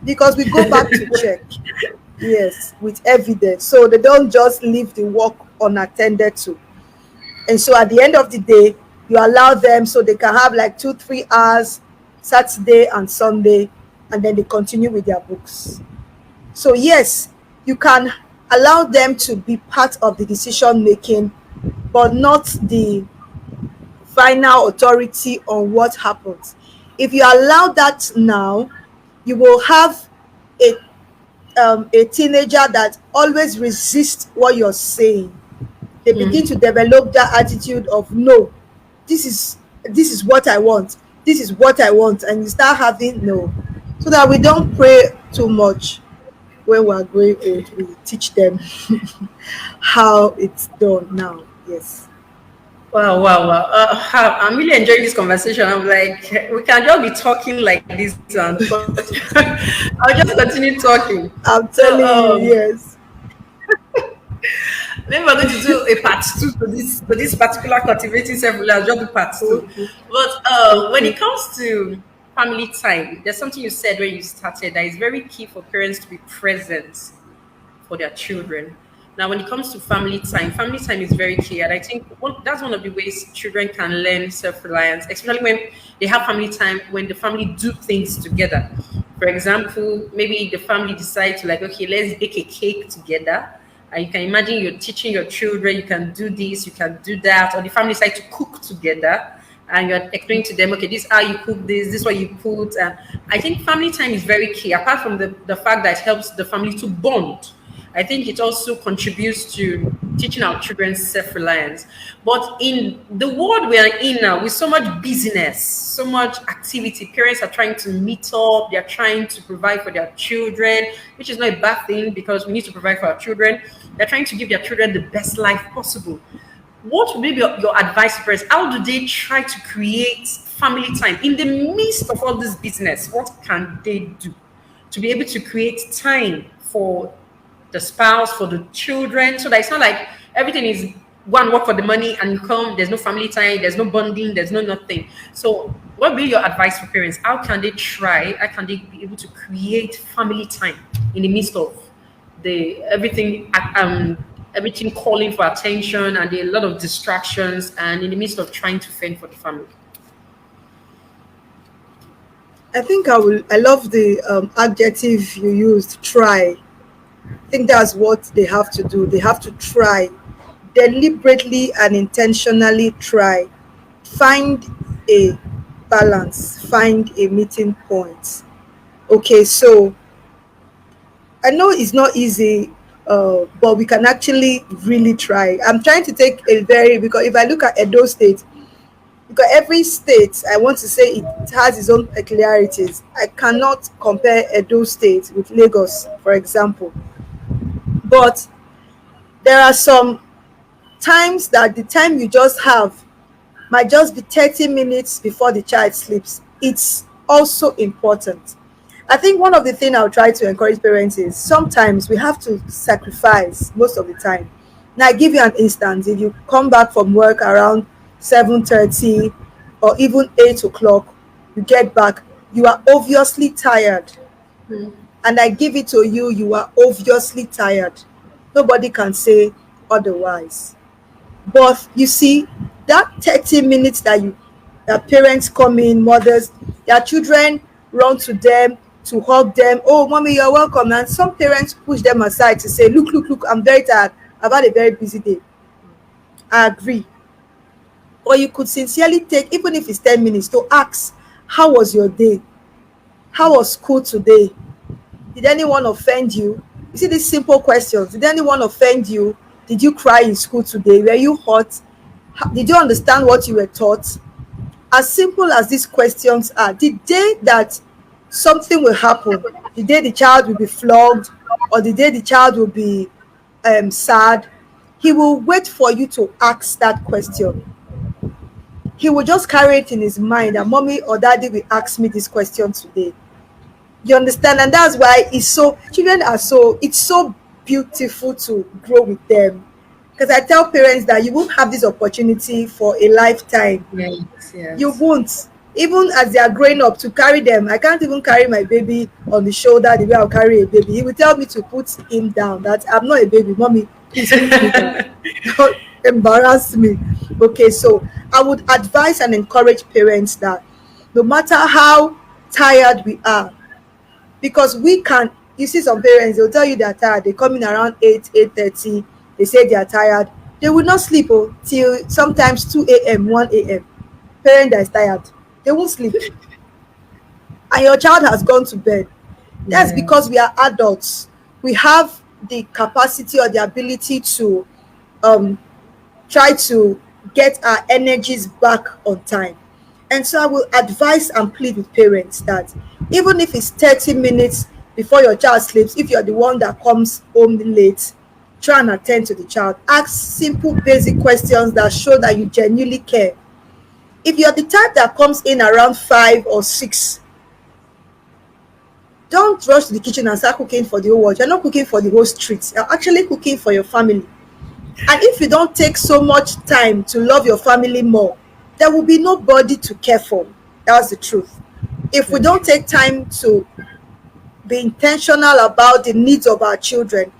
because we go back to check. Yes, with evidence. So they don't just leave the work unattended to. And so at the end of the day, you allow them so they can have like 2-3 hours Saturday and Sunday, and then they continue with their books. So yes, you can allow them to be part of the decision making, but not the final authority on what happens. If you allow that now, you will have a a teenager that always resists what you're saying. They begin to develop that attitude of no, this is what I want. This is what I want, and you start having no. So that we don't pray too much when we're growing old. We teach them how it's done now. Yes. Wow, wow, wow. I'm really enjoying this conversation. I'm like, we can just be talking like this, and I'll just continue talking. I'm So, telling you, yes. maybe we're going to do a part two to this particular cultivating self-reliance. Just do part two. Okay. But when Okay. it comes to family time, there's something you said when you started that is very key for parents to be present for their children. Now, when it comes to family time is very key, and I think that's one of the ways children can learn self-reliance, especially when they have family time, when the family do things together. For example, maybe the family decide to like, okay, let's bake a cake together. And you can imagine you're teaching your children, you can do this, you can do that, or the family decide to cook together and you're explaining to them, okay, this is how you cook this is what you put. And I think family time is very key, apart from the fact that it helps the family to bond. I think it also contributes to teaching our children self-reliance. But in the world we are in now, with so much busyness, so much activity, parents are trying to meet up, they're trying to provide for their children, which is not a bad thing because we need to provide for our children. They're trying to give their children the best life possible. What would be your advice to parents? How do they try to create family time in the midst of all this business? What can they do to be able to create time for the spouse, for the children, so that it's not like everything is go and work for the money and you come, there's no family time, there's no bonding, there's no nothing. So what would be your advice for parents? How can they be able to create family time in the midst of the everything calling for attention and a lot of distractions, and in the midst of trying to fend for the family? I think I love the adjective you used, try. I think that's what they have to do. They have to try, deliberately and intentionally try. Find a balance, find a meeting point. Okay, so I know it's not easy, but we can actually really try. I'm trying to take a very, because if I look at Edo State, because every state, I want to say it has its own peculiarities. I cannot compare Edo State with Lagos, for example. But there are some times that the time you just have might just be 30 minutes before the child sleeps. It's also important. I think one of the things I'll try to encourage parents is sometimes we have to sacrifice most of the time. Now, I give you an instance. If you come back from work around 7:30 or even 8 o'clock, you get back, you are obviously tired. And I give it to you, you are obviously tired. Nobody can say otherwise. But you see, that 30 minutes that parents come in, mothers, their children run to them, to hug them. Oh, mommy, you're welcome. And some parents push them aside to say, look, look, look, I'm very tired. I've had a very busy day. I agree. Or you could sincerely take, even if it's 10 minutes, to ask, how was your day? How was school today? Did anyone offend you? You see these simple questions. Did anyone offend you? Did you cry in school today? Were you hurt? Did you understand what you were taught? As simple as these questions are, the day that something will happen, the day the child will be flogged, or the day the child will be sad, he will wait for you to ask that question. He will just carry it in his mind that mommy or daddy will ask me this question today. You understand? And that's why it's so, children are so, it's so beautiful to grow with them. Because I tell parents that you won't have this opportunity for a lifetime. Yes, You yes. won't. Even as they are growing up, to carry them, I can't even carry my baby on the shoulder the way I'll carry a baby. He will tell me to put him down, that I'm not a baby. Mommy, please put me down. Don't embarrass me. Okay, so I would advise and encourage parents that no matter how tired we are, because we can, you see some parents, they'll tell you they're tired, they come in around 8, 8:30, they say they are tired, they will not sleep till sometimes 2 a.m., 1 a.m. Parent that is tired, they won't sleep, and your child has gone to bed. That's Yeah. because we are adults. We have the capacity or the ability to um try to get our energies back on time. And so I will advise and plead with parents that even if it's 30 minutes before your child sleeps, if you're the one that comes home late, try and attend to the child. Ask simple, basic questions that show that you genuinely care. If you're the type that comes in around 5 or 6, don't rush to the kitchen and start cooking for the whole world. You're not cooking for the whole street. You're actually cooking for your family. And if you don't take so much time to love your family more, there will be nobody to care for. That's the truth. If we Very don't true. take time to be intentional about the needs of our children,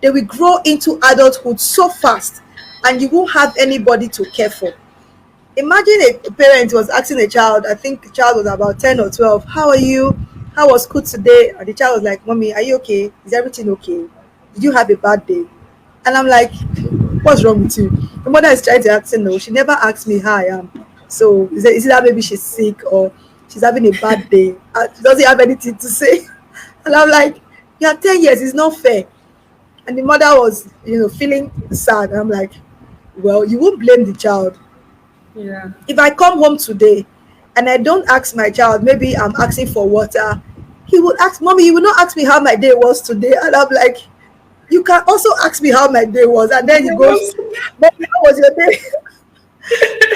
they will grow into adulthood so fast and you won't have anybody to care for. Imagine a parent was asking a child, I think the child was about 10 or 12, how are you? How was school today? And the child was like, mommy, are you okay? Is everything okay? Did you have a bad day? And I'm like, what's wrong with you? The mother is trying to ask, no, she never asked me how I am. So is it that maybe she's sick or she's having a bad day? She doesn't have anything to say. And I'm like, you're 10 years, it's not fair. And the mother was, feeling sad. And I'm like, well, you won't blame the child. Yeah. If I come home today and I don't ask my child, maybe I'm asking for water, he will ask, mommy, you will not ask me how my day was today. And I'm like, you can also ask me how my day was. And then he There goes, was. mommy, how was your day?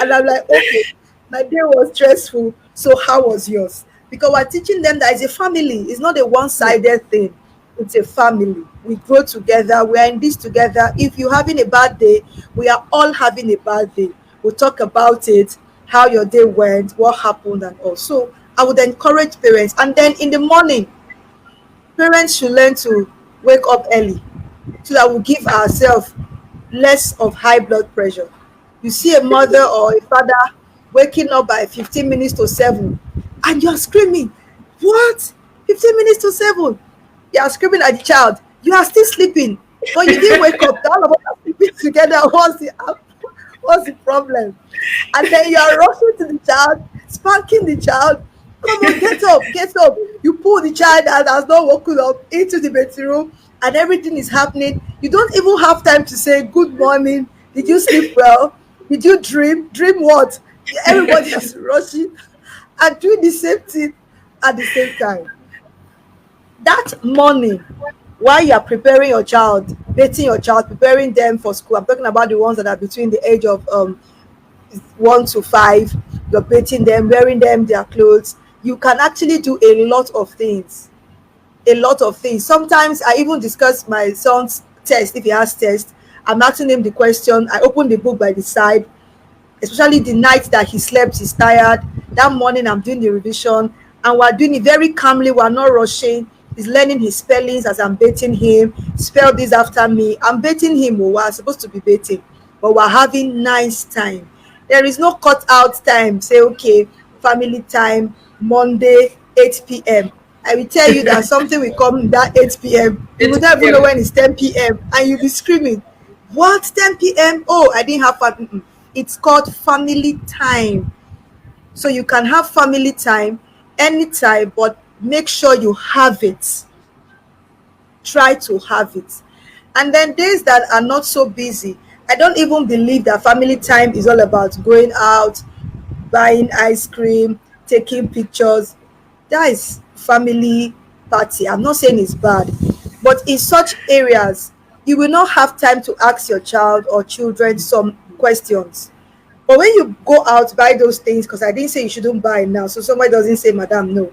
And I'm like, okay, my day was stressful. So how was yours? Because we're teaching them that it's a family. It's not a Yeah. one-sided thing. It's a family. We grow together. We are in this together. If you're having a bad day, we are all having a bad day. We'll talk about it, how your day went, what happened, and all. So I would encourage parents. And then in the morning, parents should learn to wake up early so that we give ourselves less of high blood pressure. You see a mother or a father waking up by 15 minutes to 7 and you're screaming, what? 15 minutes to 7? You are screaming at the child. You are still sleeping, but you didn't wake up. All of us are sleeping together. What's the problem? And then you are rushing to the child, spanking the child. Come on, get up, get up. You pull the child that has not woken up into the bedroom, and everything is happening. You don't even have time to say good morning. Did you sleep well? Did you dream? Dream what? Everybody is rushing and doing the same thing at the same time. That morning, while you are preparing your child, bathing your child, preparing them for school, I'm talking about the ones that are between the age of 1 to 5, you're bathing them, wearing them their clothes. You can actually do a lot of things. A lot of things. Sometimes I even discuss my son's test. If he has test, I'm asking him the question. I open the book by the side, especially the night that he slept, he's tired. That morning I'm doing the revision and we're doing it very calmly. We're not rushing. He's learning his spellings as I'm baiting him. Spell this after me. I'm baiting him. Oh, we're supposed to be baiting, but we're having nice time. There is no cut out time. Say, okay, family time, Monday, 8 p.m. I will tell you that something will come that 8 p.m. You will 8 not even know p.m. when it's 10 p.m. and you'll be screaming, what 10 p.m.? Oh, I didn't have fun. Mm-mm. It's called family time. So you can have family time anytime, but make sure you have it. Try to have it. And then days that are not so busy, I don't even believe that family time is all about going out, buying ice cream, taking pictures. That is family party. I'm not saying it's bad, but in such areas, you will not have time to ask your child or children some questions. But when you go out, buy those things, because I didn't say you shouldn't buy now, so somebody doesn't say, Madam, no.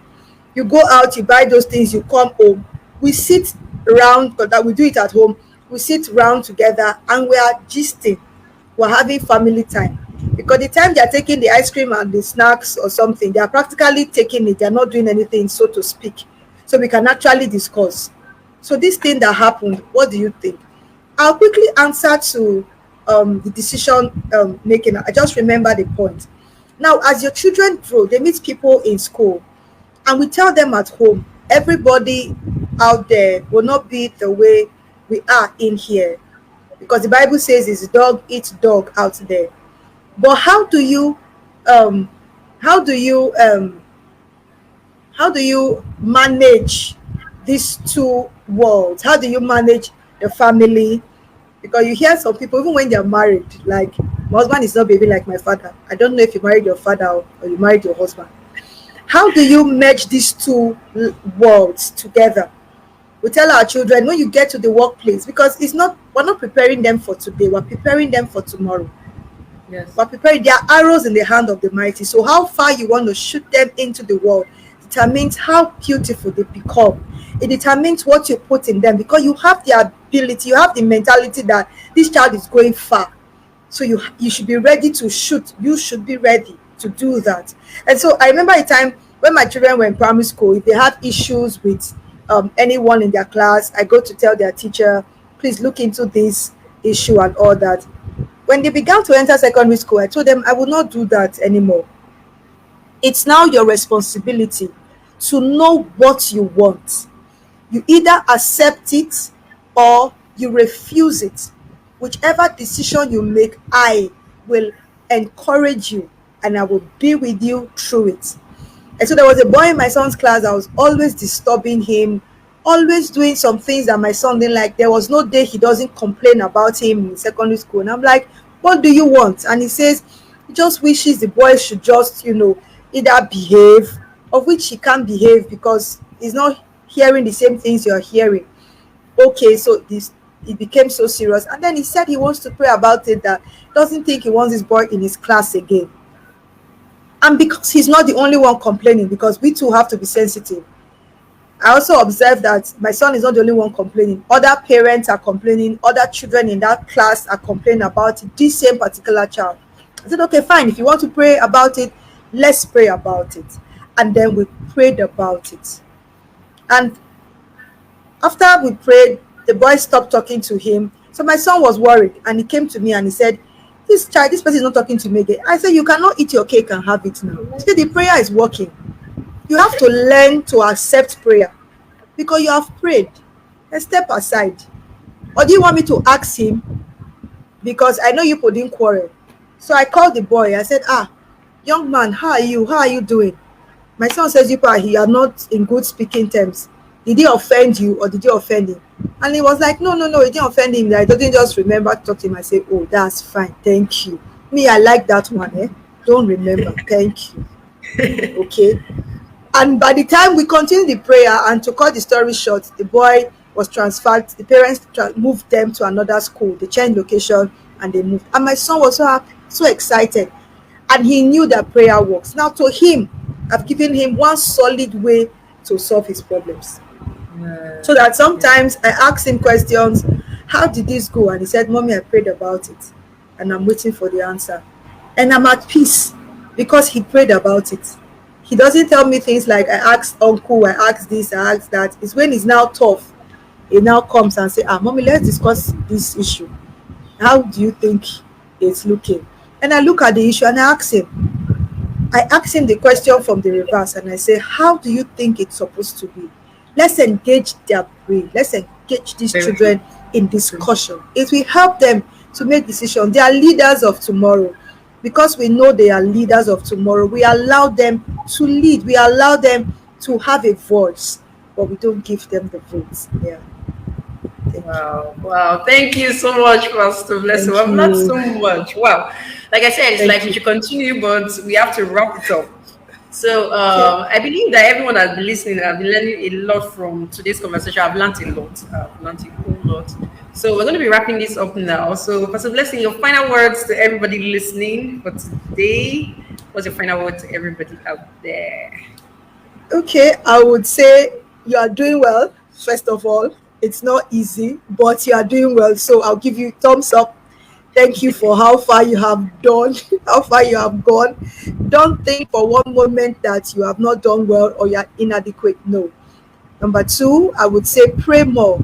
You go out, you buy those things, you come home. We sit round, because that we do it at home. We sit round together and we are gisting. We're having family time. Because the time they are taking the ice cream and the snacks or something, they are practically taking it. They are not doing anything, so to speak. So we can actually discuss. So this thing that happened, what do you think? I'll quickly answer to the decision making. I just remember the point. Now, as your children grow, they meet people in school, and we tell them at home, everybody out there will not be the way we are in here, because the Bible says it's dog eats dog out there. But um, how do you um, how do you manage these two worlds? How do you manage the family? Because you hear some people, even when they're married, like, my husband is not baby like my father. I don't know if you married your father or you married your husband. How do you merge these two worlds together? We tell our children, when you get to the workplace, because we're not preparing them for today, we're preparing them for tomorrow. Yes. We're preparing their arrows in the hand of the mighty. So how far you want to shoot them into the world determines how beautiful they become. It determines what you put in them, because you have the ability, you have the mentality that this child is going far. So you should be ready to shoot. You should be ready to do that. And so I remember a time when my children were in primary school, if they had issues with anyone in their class, I go to tell their teacher, please look into this issue and all that. When they began to enter secondary school, I told them I will not do that anymore. It's now your responsibility to know what you want. You either accept it or you refuse it. Whichever decision you make, I will encourage you and I will be with you through it. And so there was a boy in my son's class that was always disturbing him, always doing some things that my son didn't like. There was no day he doesn't complain about him in secondary school. And I'm like, what do you want? And he says he just wishes the boy should just, either behave, of which he can't behave because he's not hearing the same things you're hearing. Okay, so this it became so serious. And then he said he wants to pray about it, that he doesn't think he wants this boy in his class again. And because he's not the only one complaining, because we too have to be sensitive. I also observed that my son is not the only one complaining. Other parents are complaining. Other children in that class are complaining about it, this same particular child. I said, okay, fine. If you want to pray about it, let's pray about it. And then we prayed about it. And after we prayed, the boy stopped talking to him. So my son was worried, and he came to me and he said, this person is not talking to me again. I said, you cannot eat your cake and have it now. See, the prayer is working. You have to learn to accept prayer, because you have prayed. And step aside. Or do you want me to ask him? Because I know you didn't quarrel. So I called the boy. I said, young man, how are you? How are you doing? My son says, you are not in good speaking terms. Did he offend you or did you offend him? And he was like, no, he didn't offend him. I didn't just remember to talk to him. I said, oh, that's fine. Thank you. Me, I like that one. Don't remember. Thank you. Okay. And by the time we continued the prayer, and to cut the story short, the boy was transferred. The parents moved them to another school. They changed location and they moved. And my son was so happy, so excited. And he knew that prayer works. Now to him, I've given him one solid way to solve his problems. So that sometimes I ask him questions, how did this go? And he said, Mommy, I prayed about it and I'm waiting for the answer. And I'm at peace because he prayed about it. He doesn't tell me things like, I asked uncle, I asked this, I asked that. It's when he's now tough, he now comes and say, Mommy, let's discuss this issue. How do you think it's looking? And I look at the issue and I ask him, I ask him the question from the reverse and I say, how do you think it's supposed to be? Let's engage their brain. Let's engage these Very true. children in True. discussion. It will help them to make decisions. They are leaders of tomorrow. Because we know they are leaders of tomorrow, we allow them to lead. We allow them to have a voice, but we don't give them the votes. Yeah. Thank you. Wow, wow. Thank you so much, Pastor Blessing. Thank I've learned you. so much. Wow. Like I said, it's like Thank we you. should continue, but we have to wrap it up. So Okay. I believe that everyone has been listening. I've been learning a lot from today's conversation. I've learned a lot. I've learned a whole lot. So we're going to be wrapping this up now. So Pastor Blessing, your final words to everybody listening for today. What's your final word to everybody out there? Okay, I would say you are doing well. First of all, it's not easy, but you are doing well. So I'll give you thumbs up. Thank you for how far you have done, how far you have gone. Don't think for one moment that you have not done well or you are inadequate. No. Number two, I would say pray more.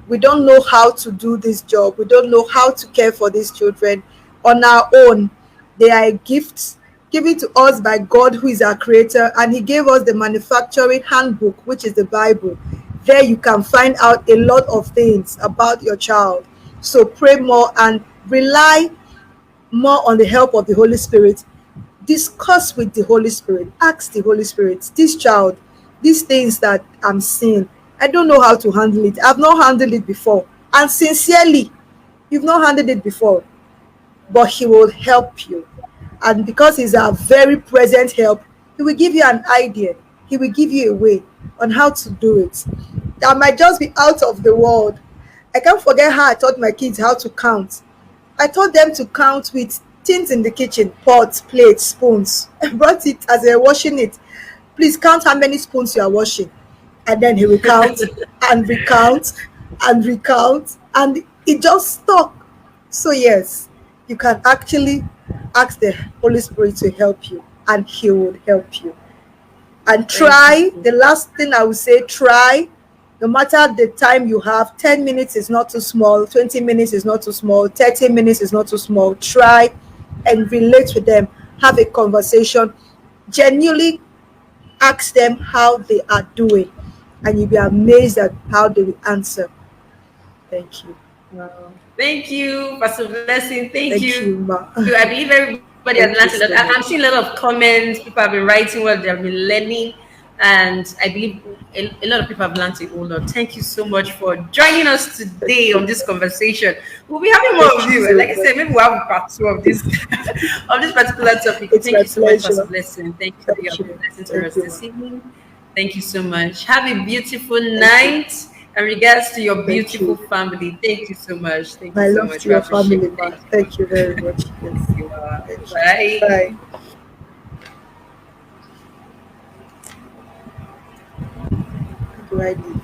We don't know how to do this job. We don't know how to care for these children on our own. They are a gift given to us by God, who is our creator, and he gave us the manufacturing handbook, which is the Bible. There you can find out a lot of things about your child. So pray more and rely more on the help of the Holy Spirit. Discuss with the Holy Spirit. Ask the Holy Spirit, this child, these things that I'm seeing, I don't know how to handle it. I've not handled it before. And sincerely, you've not handled it before, but he will help you. And because he's a very present help, he will give you an idea. He will give you a way on how to do it. That might just be out of the world. I can't forget how I taught my kids how to count. I taught them to count with things in the kitchen, pots, plates, spoons. I brought it as they were washing it. Please count how many spoons you are washing. And then he will count and recount and recount. And it just stuck. So yes, you can actually ask the Holy Spirit to help you, and he will help you. And Thank you try, so the last thing I would say, try, no matter the time you have. 10 minutes is not too small, 20 minutes is not too small, 30 minutes is not too small. Try and relate with them, have a conversation, genuinely ask them how they are doing, and you'll be amazed at how they will answer. Thank you. Wow. Thank you, Pastor Blessing. Thank Thank you. you, Ma. I believe everybody has learned a Thank lot. you so I'm seeing a much. lot of comments. People have been writing what they have been learning. And I believe a lot of people have learned a whole lot. Thank you so much for joining us Thank today on you. this conversation. We'll be having more Thank of you you. so Like I much. said, maybe we'll have part two of this of this particular topic. It's Thank my you so much, Pastor pleasure. Blessing. Thank you. You Thank have been a you. blessing to Thank us you, Ma. this evening. Thank you so much. Have a beautiful Thank you. night. And regards to your Thank beautiful you. family. Thank you so much. Thank you My so love much. to We your appreciate family, it. Ma. Thank you. Thank you very much. Yes. You are. Thank you. Bye. Bye. Do I leave?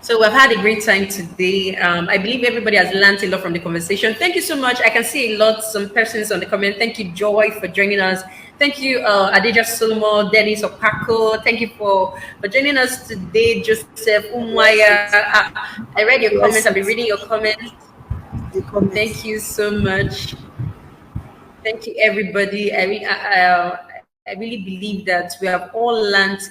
So we've had a great time today. I believe everybody has learned a lot from the conversation. Thank you so much. I can see a lot, some persons on the comment. Thank you, Joy, for joining us. Thank you, Adeja Solomon, Dennis Opako. Thank you for joining us today, Joseph Bless Umwaya. it. I read your comments. I've Bless been it. reading your comments. The Thank comments. you so much. Thank you, everybody. I really believe that we have all learned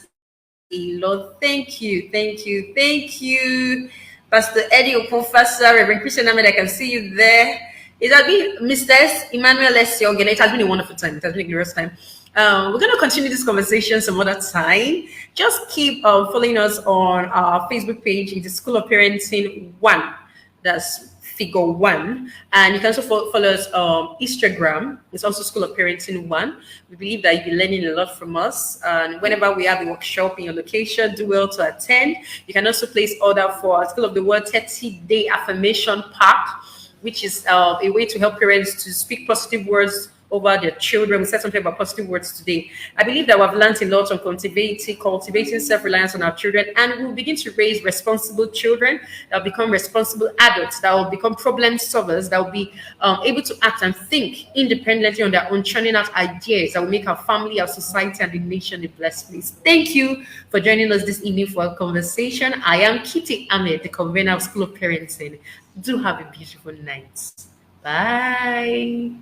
a lot. Thank you, thank you, thank you. Pastor Eddie Okonfasa, Reverend Christian Ahmed, I can see you there. It has been Mr. Emmanuel S. Yongene. It has been a wonderful time. It has been a glorious time. We're going to continue this conversation some other time. Just keep following us on our Facebook page. It is School of Parenting 1. That's figure 1. And you can also follow us on Instagram. It's also School of Parenting 1. We believe that you'll be learning a lot from us. And whenever we have a workshop in your location, do well to attend. You can also place order for our School of the Word 30-day affirmation pack, which is a way to help parents to speak positive words over their children. We said something about positive words today. I believe that we've learned a lot on cultivating self-reliance on our children, and we'll begin to raise responsible children that will become responsible adults, that will become problem solvers, that will be able to act and think independently on their own, churning out ideas that will make our family, our society, and the nation a blessed place. Thank you for joining us this evening for a conversation. I am Kitty Ahmed, the convener of School of Parenting. Do have a beautiful night. Bye.